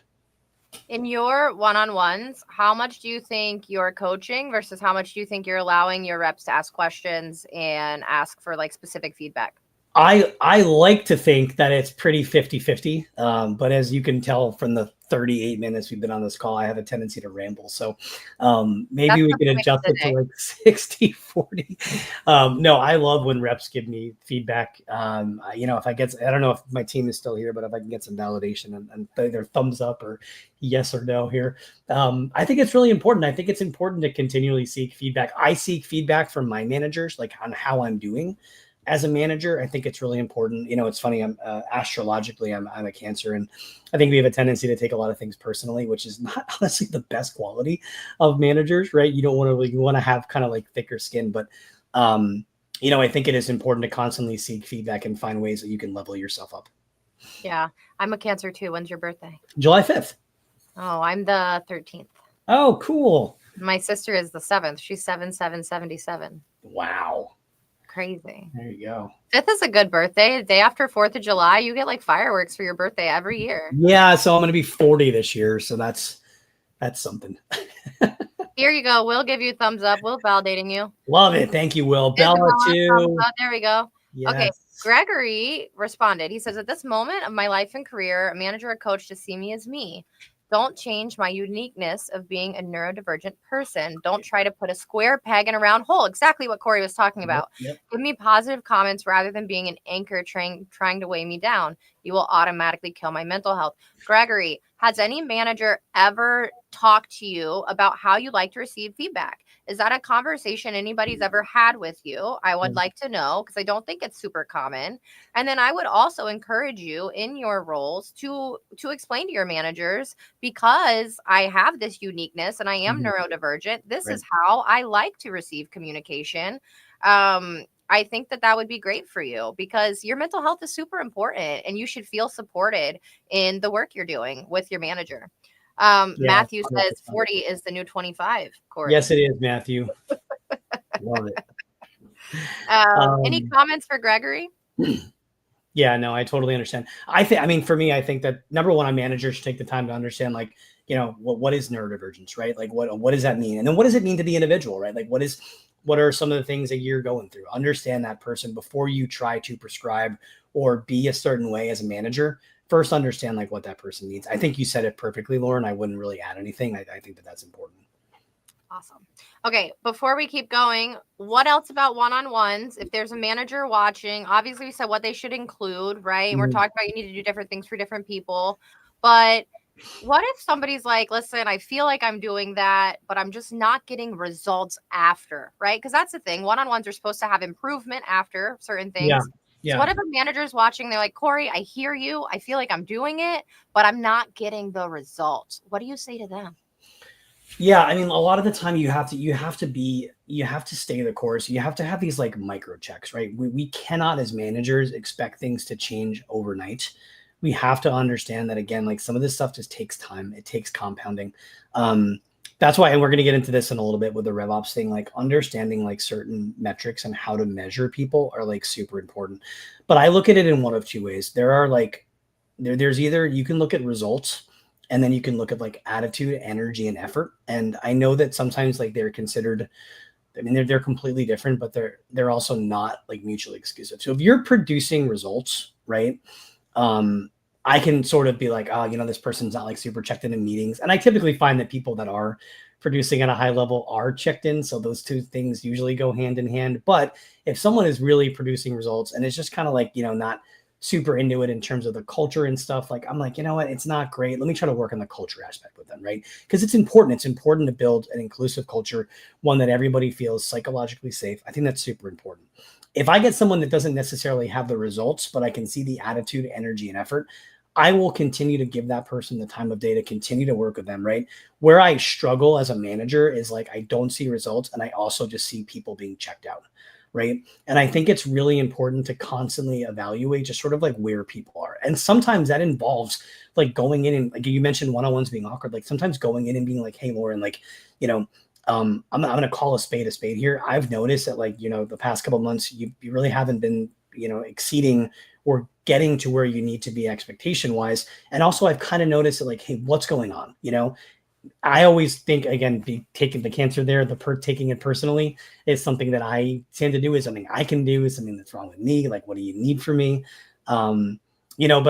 In your one-on-ones, how much do you think you're coaching versus how much do you think you're allowing your reps to ask questions and ask for like specific feedback? I like to think that it's pretty 50-50. But as you can tell from the 38 minutes we've been on this call, I have a tendency to ramble. So maybe we can adjust it to like 60-40. No, I love when reps give me feedback. If I don't know if my team is still here, but if I can get some validation and either thumbs up or yes or no here, I think it's really important. I think it's important to continually seek feedback. I seek feedback from my managers, like on how I'm doing. As a manager, I think it's really important. It's funny. I'm astrologically, I'm a Cancer, and I think we have a tendency to take a lot of things personally, which is not honestly the best quality of managers, right? You don't want to. You want to have kind of like thicker skin, but I think it is important to constantly seek feedback and find ways that you can level yourself up. Yeah, I'm a Cancer too. When's your birthday? July 5th. Oh, I'm the 13th. Oh, cool. My sister is the 7th. She's 7/7/77. Wow. Crazy. There you go. 5th is a good birthday. The day after 4th of July, you get like fireworks for your birthday every year. Yeah, so I'm going to be 40 this year, so that's something. Here you go. We'll give you a thumbs up. Will validating you. Love it. Thank you, Will. Bella too. There we go. Yes. Okay. Gregory responded. He says, at this moment of my life and career, a manager or coach to see me as me. Don't change my uniqueness of being a neurodivergent person. Don't try to put a square peg in a round hole. Exactly what Corey was talking about. Yep. Give me positive comments rather than being an anchor trying to weigh me down. You will automatically kill my mental health. Gregory, has any manager ever talked to you about how you like to receive feedback? Is that a conversation anybody's ever had with you? I would like to know, because I don't think it's super common. And then I would also encourage you in your roles to explain to your managers, because I have this uniqueness and I am neurodivergent. This is how I like to receive communication. I think that would be great for you, because your mental health is super important and you should feel supported in the work you're doing with your manager. Matthew says 40 is the new 25, Corey. Yes, it is, Matthew. Love it. Any comments for Gregory? Yeah, no, I totally understand. I mean, for me, I think that number one, a manager should take the time to understand, like, what is neurodivergence, right? Like, what does that mean? And then what does it mean to the individual, right? Like, what are some of the things that you're going through? Understand that person before you try to prescribe or be a certain way as a manager. First, understand like what that person needs. I think you said it perfectly, Lauren. I wouldn't really add anything. I think that that's important. Awesome. Okay, before we keep going, what else about one-on-ones? If there's a manager watching, obviously we said what they should include, right? And we're talking about you need to do different things for different people. But what if somebody's like, listen, I feel like I'm doing that, but I'm just not getting results after, right? Because that's the thing. One-on-ones are supposed to have improvement after certain things. Yeah. So what if a manager's watching? They're like, Corey, I hear you. I feel like I'm doing it, but I'm not getting the results. What do you say to them? Yeah, I mean, a lot of the time you have to stay the course. You have to have these like micro checks, right? We cannot as managers expect things to change overnight. We have to understand that again, like some of this stuff just takes time. It takes compounding. That's why, and we're going to get into this in a little bit with the RevOps thing, like understanding like certain metrics and how to measure people are like super important. But I look at it in one of two ways. There's either you can look at results and then you can look at like attitude, energy, and effort. And I know that sometimes like they're considered, I mean, they're completely different, but they're also not like mutually exclusive. So if you're producing results, right? I can sort of be like, oh, this person's not like super checked in meetings. And I typically find that people that are producing at a high level are checked in. So those two things usually go hand in hand. But if someone is really producing results and it's just kind of like, not super into it in terms of the culture and stuff, like I'm like, you know what, it's not great. Let me try to work on the culture aspect with them, right? Because it's important. It's important to build an inclusive culture, one that everybody feels psychologically safe. I think that's super important. If I get someone that doesn't necessarily have the results, but I can see the attitude, energy, and effort, I will continue to give that person the time of day to continue to work with them, right? Where I struggle as a manager is like, I don't see results. And I also just see people being checked out, right? And I think it's really important to constantly evaluate just sort of like where people are. And sometimes that involves like going in and like you mentioned one-on-ones being awkward, like sometimes going in and being like, hey, Lauren, like, I'm going to call a spade here. I've noticed that like, the past couple of months, you really haven't been, exceeding or getting to where you need to be expectation wise. And also I've kind of noticed that like, hey, what's going on? I always think, again, taking the cancer there, taking it personally is something that I tend to do, is something I can do, is something that's wrong with me. Like, what do you need from me? But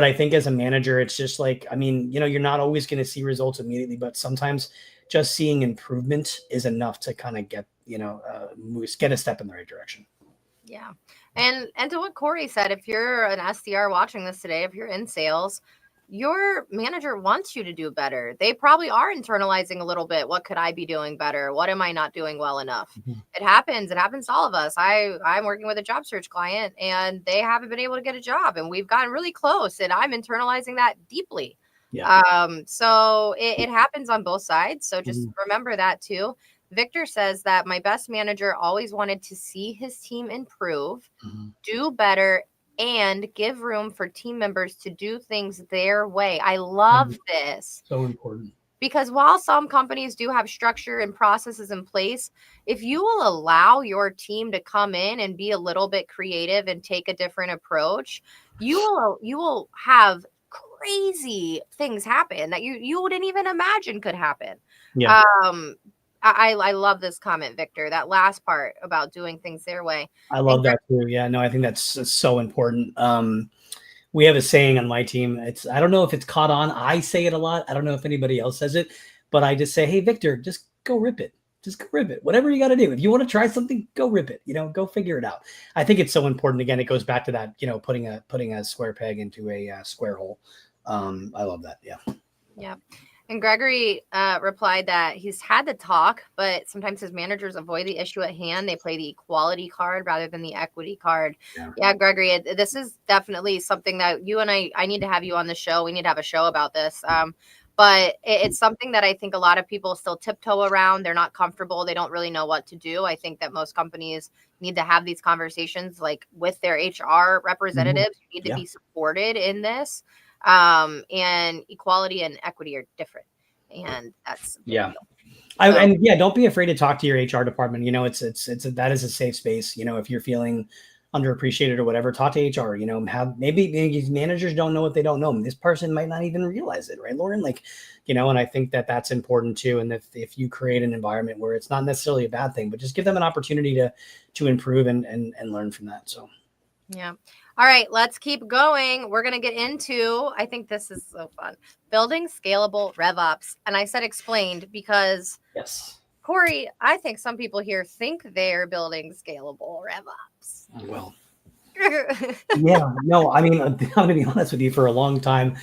I think as a manager, it's just like, I mean, you're not always going to see results immediately, but sometimes just seeing improvement is enough to kind of get a step in the right direction. Yeah. And to what Corey said, if you're an SDR watching this today, if you're in sales, your manager wants you to do better. They probably are internalizing a little bit. What could I be doing better? What am I not doing well enough? Mm-hmm. It happens to all of us. I'm working with a job search client and they haven't been able to get a job and we've gotten really close and I'm internalizing that deeply. Yeah. So it happens on both sides. So just remember that too. Victor says that my best manager always wanted to see his team improve, do better, and give room for team members to do things their way. I love this. So important. Because while some companies do have structure and processes in place, if you will allow your team to come in and be a little bit creative and take a different approach, you will have crazy things happen that you wouldn't even imagine could happen. Yeah. I love this comment, Victor, that last part about doing things their way. I love that too. Yeah, no, I think that's so important. We have a saying on my team. I don't know if it's caught on. I say it a lot. I don't know if anybody else says it, but I just say, hey, Victor, just go rip it. Just go rip it. Whatever you got to do. If you want to try something, go rip it. Go figure it out. I think it's so important. Again, it goes back to that, putting a square peg into a square hole. I love that. Yeah. Yeah. And Gregory replied that he's had the talk, but sometimes his managers avoid the issue at hand. They play the equality card rather than the equity card. Yeah, Gregory, this is definitely something that you and I need to have you on the show. We need to have a show about this. But it's something that I think a lot of people still tiptoe around. They're not comfortable. They don't really know what to do. I think that most companies need to have these conversations like with their HR representatives. You need to be supported in this. And equality and equity are different. And that's don't be afraid to talk to your HR department. That is a safe space. If you're feeling underappreciated or whatever, talk to HR, maybe these managers don't know what they don't know. This person might not even realize it, right, Lauren? Like, and I think that that's important too. And if you create an environment where it's not necessarily a bad thing, but just give them an opportunity to improve and learn from that. So. Yeah. All right, let's keep going. We're going to get into, I think this is so fun, building scalable RevOps. And I said explained because, yes, Corey, I think some people here think they're building scalable RevOps. Well, yeah, no, I mean, I'm going to be honest with you, for a long time.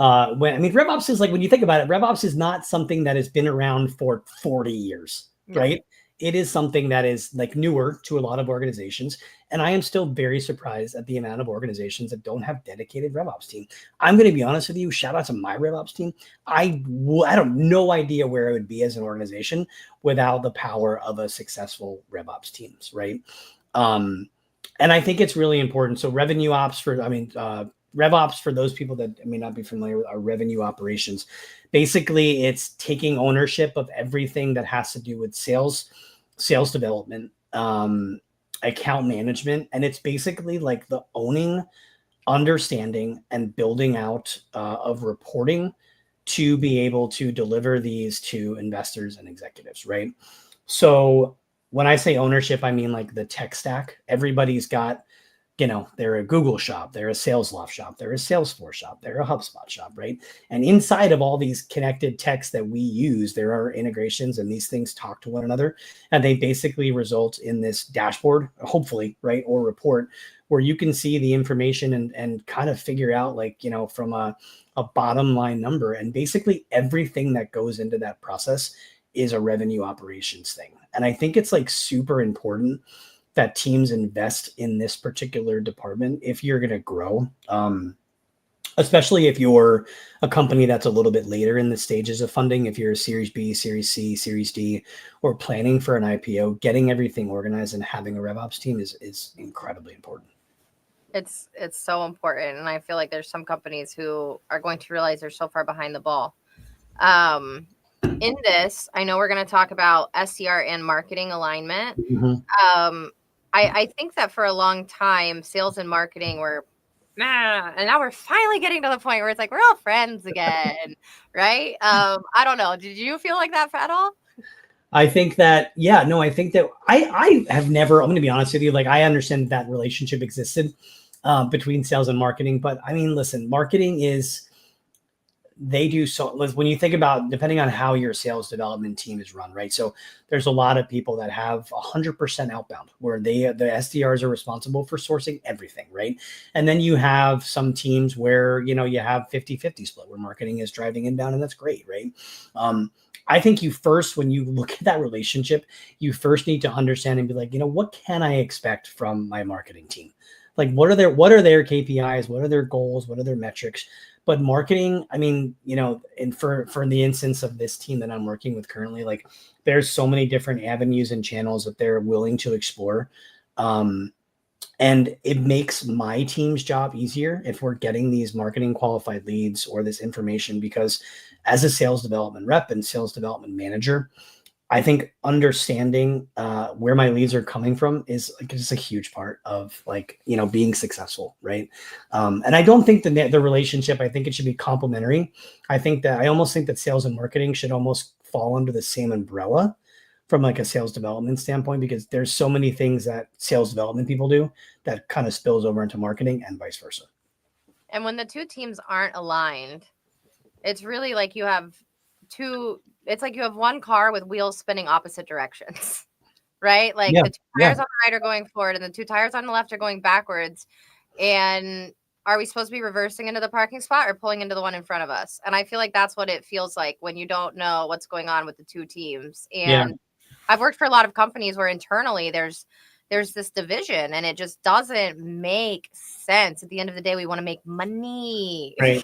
RevOps is, like, when you think about it, RevOps is not something that has been around for 40 years, right? It is something that is like newer to a lot of organizations. And I am still very surprised at the amount of organizations that don't have dedicated RevOps team. I'm going to be honest with you. Shout out to my RevOps team. I have no idea where I would be as an organization without the power of a successful RevOps teams, right? And I think it's really important. So RevOps, for those people that may not be familiar with our revenue operations, basically it's taking ownership of everything that has to do with sales development, account management. And it's basically like the owning, understanding, and building out of reporting to be able to deliver these to investors and executives, right? So when I say ownership, I mean like the tech stack. Everybody's got, they're a Google shop, they're a Salesloft shop, they're a Salesforce shop, they're a HubSpot shop, right? And inside of all these connected techs that we use, there are integrations, and these things talk to one another, and they basically result in this dashboard, hopefully, right, or report, where you can see the information and kind of figure out, like, from a bottom line number. And basically everything that goes into that process is a revenue operations thing. And I think it's like super important that teams invest in this particular department if you're going to grow, especially if you're a company that's a little bit later in the stages of funding. If you're a Series B, Series C, Series D, or planning for an IPO, getting everything organized and having a RevOps team is incredibly important. It's so important. And I feel like there's some companies who are going to realize they're so far behind the ball. In this, I know we're going to talk about SDR and marketing alignment. Mm-hmm. I think that for a long time, sales and marketing were, and now we're finally getting to the point where it's like, we're all friends again, right? I don't know. Did you feel like that at all? I think that, I think that I have never, I'm going to be honest with you, like, I understand that relationship existed between sales and marketing, but I mean, listen, marketing is, they do so, when you think about, depending on how your sales development team is run, right? So there's a lot of people that have 100% outbound, where the SDRs are responsible for sourcing everything, right? And then you have some teams where, you have 50-50 split, where marketing is driving inbound, and that's great, right? I think when you look at that relationship, you first need to understand and be like, what can I expect from my marketing team? Like, what are their KPIs? What are their goals? What are their metrics? But marketing, I mean, and for the instance of this team that I'm working with currently, like, there's so many different avenues and channels that they're willing to explore. And it makes my team's job easier if we're getting these marketing qualified leads or this information, because as a sales development rep and sales development manager, I think understanding where my leads are coming from is just a huge part of, like, being successful, right? And I don't think the relationship, I think it should be complementary. I almost think that sales and marketing should almost fall under the same umbrella from, like, a sales development standpoint, because there's so many things that sales development people do that kind of spills over into marketing, and vice versa. And when the two teams aren't aligned, it's really like you have one car with wheels spinning opposite directions, right? Like, the two tires on the right are going forward and the two tires on the left are going backwards. And are we supposed to be reversing into the parking spot or pulling into the one in front of us? And I feel like that's what it feels like when you don't know what's going on with the two teams. And I've worked for a lot of companies where internally there's this division, and it just doesn't make sense. At the end of the day, we want to make money. Right.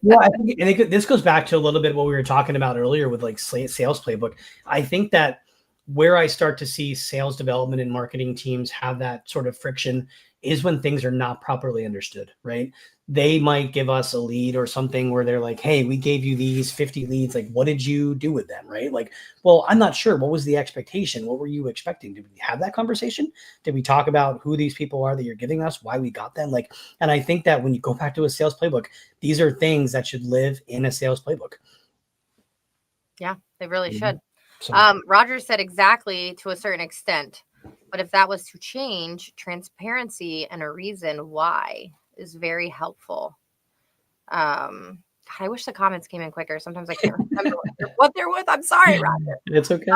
Yeah, I think, this goes back to a little bit what we were talking about earlier with, like, sales playbook. I think that Where I start to see sales development and marketing teams have that sort of friction is when things are not properly understood, right? They might give us a lead or something where they're like, hey, we gave you these 50 leads. Like, what did you do with them, right? Like, well, I'm not sure. What was the expectation? What were you expecting? Did we have that conversation? Did we talk about who these people are that you're giving us, why we got them? Like, and I think that when you go back to a sales playbook, these are things that should live in a sales playbook. Yeah, they really should. So, Roger said exactly to a certain extent, but if that was to change, transparency and a reason why is very helpful. God, I wish the comments came in quicker. Sometimes I can't remember what they're with. I'm sorry, Roger. It's okay.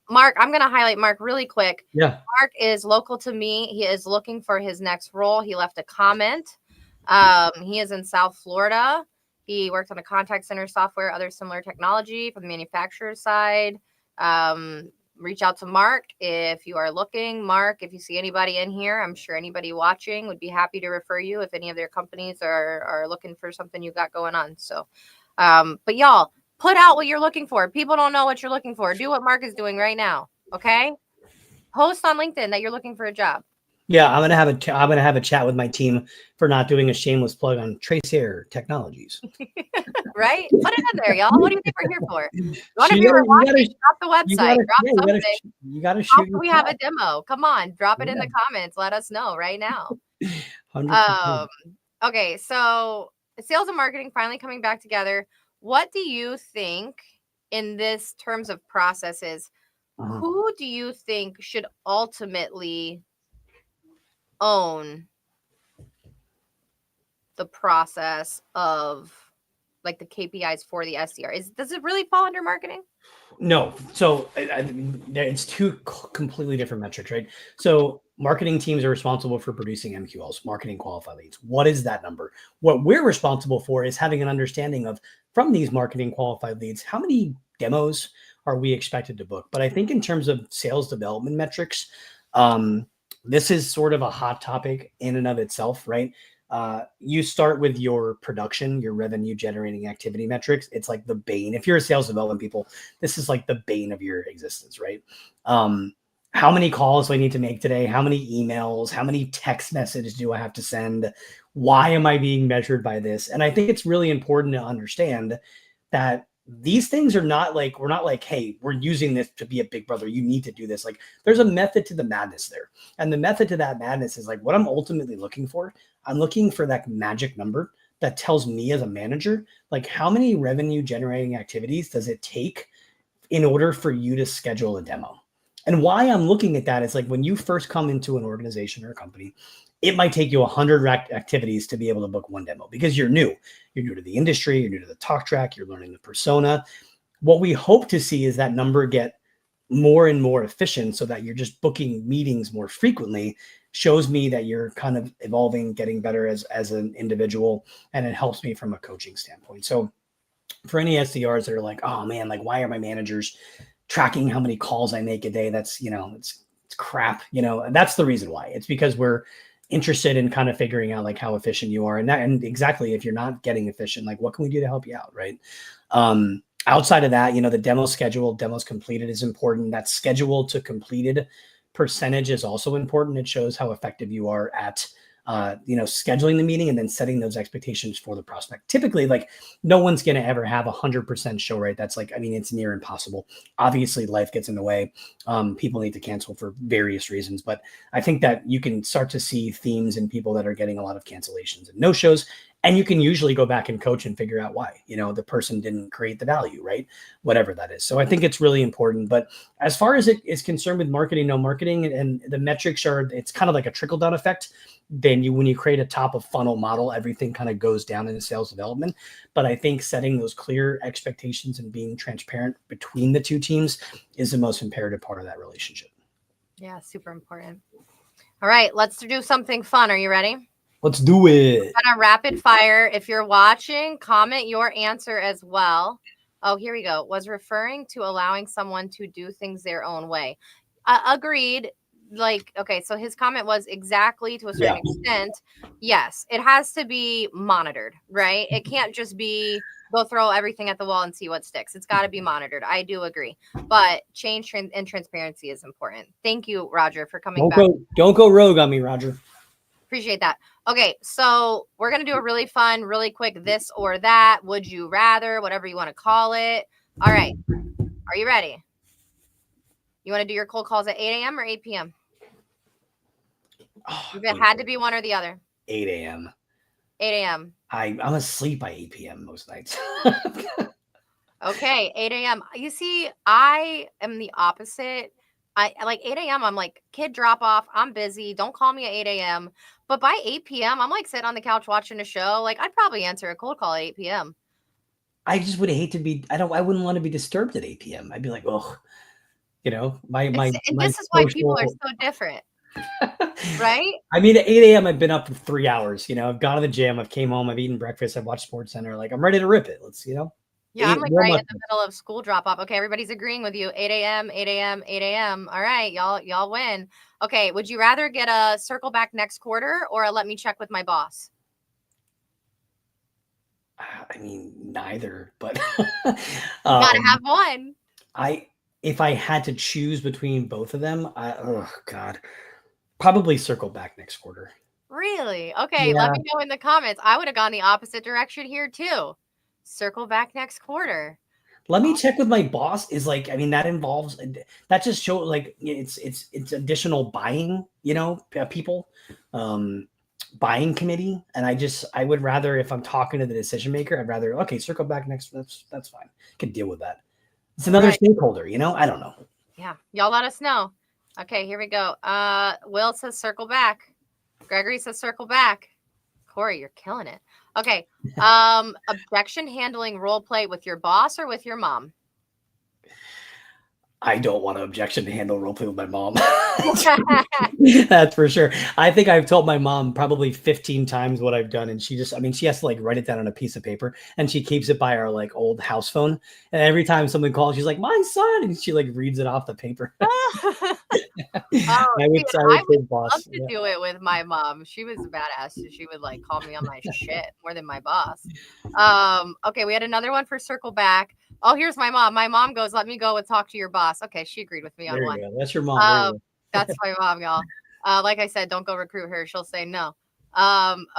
Mark, I'm going to highlight Mark really quick. Yeah. Mark is local to me. He is looking for his next role. He left a comment. He is in South Florida. He worked on a contact center software, other similar technology for the manufacturer side. Reach out to Mark if you are looking. Mark, if you see anybody in here, I'm sure anybody watching would be happy to refer you if any of their companies are looking for something you got going on. So, but y'all, put out what you're looking for. People don't know what you're looking for. Do what Mark is doing right now. Okay. Post on LinkedIn that you're looking for a job. Yeah, I'm gonna have a chat with my team for not doing a shameless plug on Tracer Technologies. Right? Put it in there, y'all. What do you think we're here for? You want to be watching? Drop the website. Drop something. You gotta shoot. We have a demo. Come on, drop it in the comments. Let us know right now. 100%. Okay, so sales and marketing finally coming back together. What do you think in this terms of processes? Who do you think should ultimately own the process of like the KPIs for the SDR? Does it really fall under marketing? No. So it's two completely different metrics, right? So marketing teams are responsible for producing MQLs, marketing qualified leads. What is that number? What we're responsible for is having an understanding of, from these marketing qualified leads, how many demos are we expected to book? But I think in terms of sales development metrics, this is sort of a hot topic in and of itself, right? You start with your production, your revenue generating activity metrics. It's like the bane. If you're a sales development people, this is like the bane of your existence, right? How many calls do I need to make today? How many emails? How many text messages do I have to send? Why am I being measured by this? And I think it's really important to understand that these things are not like, we're not like, hey, we're using this to be a big brother. You need to do this. Like, there's a method to the madness there. And the method to that madness is like what I'm ultimately looking for. I'm looking for that magic number that tells me as a manager, like how many revenue generating activities does it take in order for you to schedule a demo? And why I'm looking at that is like when you first come into an organization or a company, it might take you 100 activities to be able to book one demo because you're new. You're new to the industry. You're new to the talk track. You're learning the persona. What we hope to see is that number get more and more efficient so that you're just booking meetings more frequently. Shows me that you're kind of evolving, getting better as an individual, and it helps me from a coaching standpoint. So for any SDRs that are like, oh man, like why are my managers tracking how many calls I make a day? That's, it's crap, and that's the reason why. It's because we're interested in kind of figuring out like how efficient you are. And exactly, if you're not getting efficient, like what can we do to help you out? Right. Outside of that, the demo schedule, demos completed is important. That scheduled to completed percentage is also important. It shows how effective you are at, scheduling the meeting and then setting those expectations for the prospect. Typically, like no one's going to ever have 100% show rate. That's like, it's near impossible. Obviously life gets in the way. People need to cancel for various reasons, but I think that you can start to see themes in people that are getting a lot of cancellations and no shows. And you can usually go back and coach and figure out why, the person didn't create the value, right? Whatever that is. So I think it's really important. But as far as it is concerned with marketing, no marketing, and the metrics it's kind of like a trickle down effect. Then when you create a top of funnel model, everything kind of goes down into sales development. But I think setting those clear expectations and being transparent between the two teams is the most imperative part of that relationship. Yeah, super important. All right, let's do something fun. Are you ready? Let's do it. We're gonna rapid fire. If you're watching, comment your answer as well. Oh, here we go. Was referring to allowing someone to do things their own way. Agreed. Like, okay, so his comment was exactly to a certain extent. Yes, it has to be monitored, right? It can't just be they'll throw everything at the wall and see what sticks. It's got to be monitored. I do agree. But change and transparency is important. Thank you, Roger, for coming back. Don't go rogue on me, Roger. Appreciate that. Okay, so we're going to do a really fun, really quick this or that, would you rather, whatever you want to call it. All right. Are you ready? You want to do your cold calls at 8 a.m. or 8 p.m.? Oh, if it had to be one or the other. 8 a.m. 8 a.m. I'm asleep by 8 p.m. most nights. Okay, 8 a.m. You see, I am the opposite. I like 8 a.m. I'm like, kid drop off. I'm busy. Don't call me at 8 a.m. But by 8 p.m., I'm like sitting on the couch watching a show. Like, I'd probably answer a cold call at 8 p.m. I just would hate to be, I wouldn't want to be disturbed at 8 p.m. I'd be like, oh, you know, and this is why people are so different. Right? I mean, at 8 a.m. I've been up for 3 hours. You know, I've gone to the gym. I've came home. I've eaten breakfast. I've watched Sports Center. Like, I'm ready to rip it. Let's, you know. Yeah, I'm like right in the middle of school drop off. Okay, everybody's agreeing with you. 8 a.m., 8 a.m., 8 a.m. All right, y'all win. Okay, would you rather get a circle back next quarter or a let me check with my boss? I mean, neither, but gotta have one. If I had to choose between both of them, oh God, probably circle back next quarter. Really? Okay, yeah. Let me know in the comments. I would have gone the opposite direction here too. Circle back next quarter. Let me check with my boss is like, I mean, that involves, that just shows like it's additional buying, you know, people, buying committee. And I would rather, if I'm talking to the decision maker, I'd rather, okay, circle back next. That's fine. I can deal with that. It's another stakeholder, you know, I don't know. Yeah. Y'all let us know. Okay, here we go. Will says circle back. Gregory says circle back. Corey, you're killing it. Okay. Objection handling role play with your boss or with your mom? I don't want to objection to handle role play with my mom. That's for sure. I think I've told my mom probably 15 times what I've done. And she just, I mean, she has to like write it down on a piece of paper and she keeps it by our like old house phone. And every time someone calls, she's like, my son. And she like reads it off the paper. I would love to do it with my mom. She was a badass. So she would like call me on my shit more than my boss. Okay, we had another one for circle back. Oh, here's my mom. My mom goes, let me go and talk to your boss. Okay, she agreed with me on one. That's your mom. That's my mom, y'all. Like I said, don't go recruit her. She'll say no.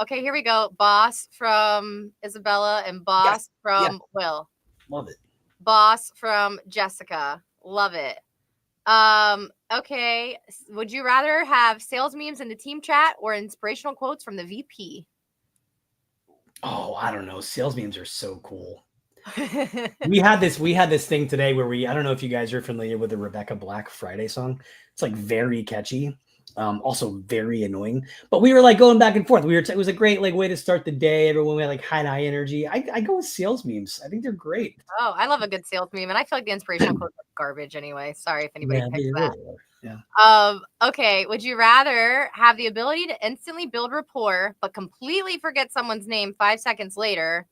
Okay, here we go. Boss from Isabella and boss from Will. Love it. Boss from Jessica. Love it. Okay. Would you rather have sales memes in the team chat or inspirational quotes from the VP? Oh, I don't know. Sales memes are so cool. we had this thing today where I don't know if you guys are familiar with the Rebecca Black Friday song. It's like very catchy. Also very annoying, but we were like going back and forth. It was a great like way to start the day. Everyone had like high energy. I go with sales memes. I think they're great. Oh, I love a good sales meme, and I feel like the inspirational quotes are garbage anyway. Sorry if anybody picks that. Really yeah. Okay. Would you rather have the ability to instantly build rapport, but completely forget someone's name 5 seconds later,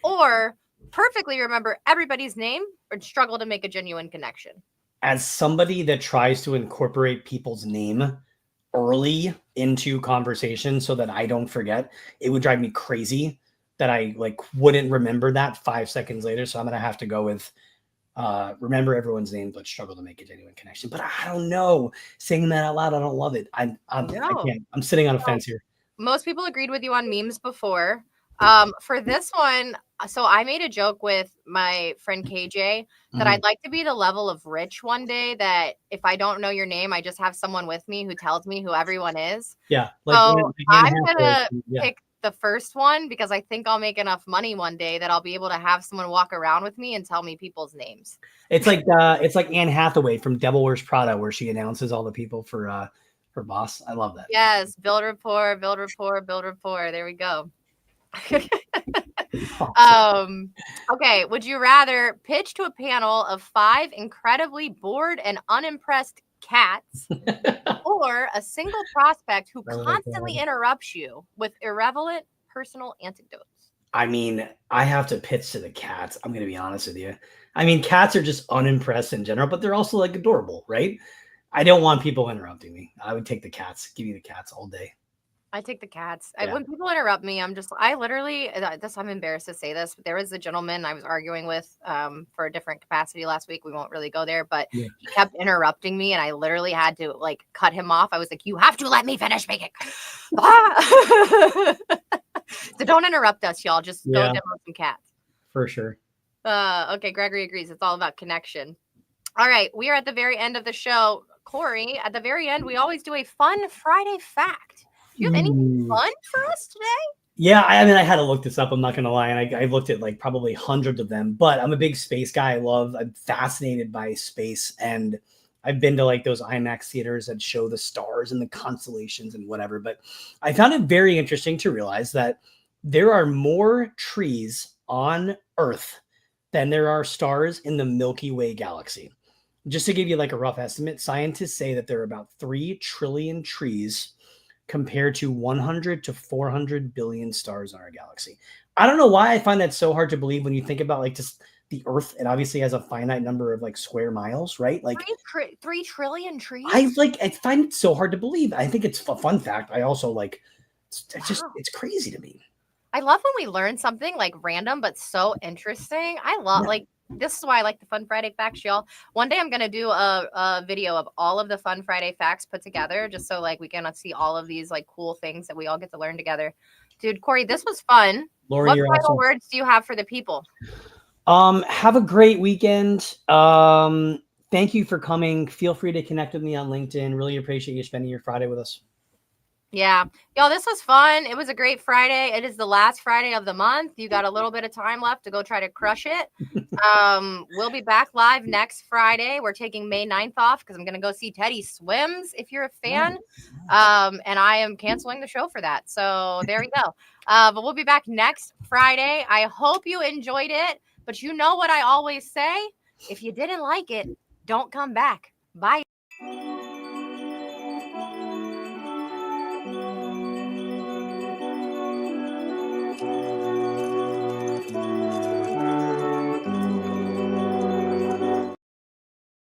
or perfectly remember everybody's name or struggle to make a genuine connection? As somebody that tries to incorporate people's name early into conversation so that I don't forget, it would drive me crazy that I like wouldn't remember that 5 seconds later. So I'm going to have to go with remember everyone's name, but struggle to make a genuine connection. But I don't know, saying that out loud, I don't love it. I can't. I'm sitting on a fence here. Most people agreed with you on memes before. For this one, so I made a joke with my friend KJ that I'd like to be the level of rich one day that if I don't know your name, I just have someone with me who tells me who everyone is. Yeah. So I'm going to pick the first one because I think I'll make enough money one day that I'll be able to have someone walk around with me and tell me people's names. It's like Anne Hathaway from Devil Wears Prada, where she announces all the people for her boss. I love that. Yes. Build rapport, build rapport, build rapport. There we go. Okay. Would you rather pitch to a panel of 5 incredibly bored and unimpressed cats or a single prospect who constantly interrupts you with irrelevant personal anecdotes? I mean, I have to pitch to the cats. I'm going to be honest with you. I mean, cats are just unimpressed in general, but they're also like adorable, right? I don't want people interrupting me. I would take the cats. Give me the cats all day. I take the cats. Yeah. When people interrupt me, I literally, I'm embarrassed to say this, but there was a gentleman I was arguing with for a different capacity last week. We won't really go there, but Yeah. he kept interrupting me and I literally had to like cut him off. I was like, you have to let me finish making. So don't interrupt us, y'all. Just go demo some cats. For sure. Okay, Gregory agrees. It's all about connection. All right, we are at the very end of the show. Corey, at the very end, we always do a fun Friday fact. Do you have any fun for us today? Yeah, I mean, I had to look this up. I'm not going to lie. And I looked at like probably hundreds of them, but I'm a big space guy. I'm fascinated by space. And I've been to like those IMAX theaters that show the stars and the constellations and whatever. But I found it very interesting to realize that there are more trees on Earth than there are stars in the Milky Way galaxy. Just to give you like a rough estimate, scientists say that there are about 3 trillion trees compared to 100 to 400 billion stars in our galaxy. I don't know why I find that so hard to believe when you think about like just the Earth. It obviously has a finite number of like square miles, right? Like 3 trillion trees. I find it so hard to believe. I think it's a fun fact. I also like it's crazy to me. I love when we learn something like random but so interesting. I love like this is why I like the Fun Friday facts, y'all. One day I'm gonna do a video of all of the Fun Friday facts put together, just so like we can see all of these like cool things that we all get to learn together. Dude, Corey, this was fun. Lori, what final words do you have for the people? Have a great weekend. Thank you for coming. Feel free to connect with me on LinkedIn. Really appreciate you spending your Friday with us. Yeah. Y'all, this was fun. It was a great Friday. It is the last Friday of the month. You got a little bit of time left to go try to crush it. We'll be back live next Friday. We're taking May 9th off because I'm going to go see Teddy Swims if you're a fan. And I am canceling the show for that. So there you go. But we'll be back next Friday. I hope you enjoyed it. But you know what I always say? If you didn't like it, don't come back. Bye.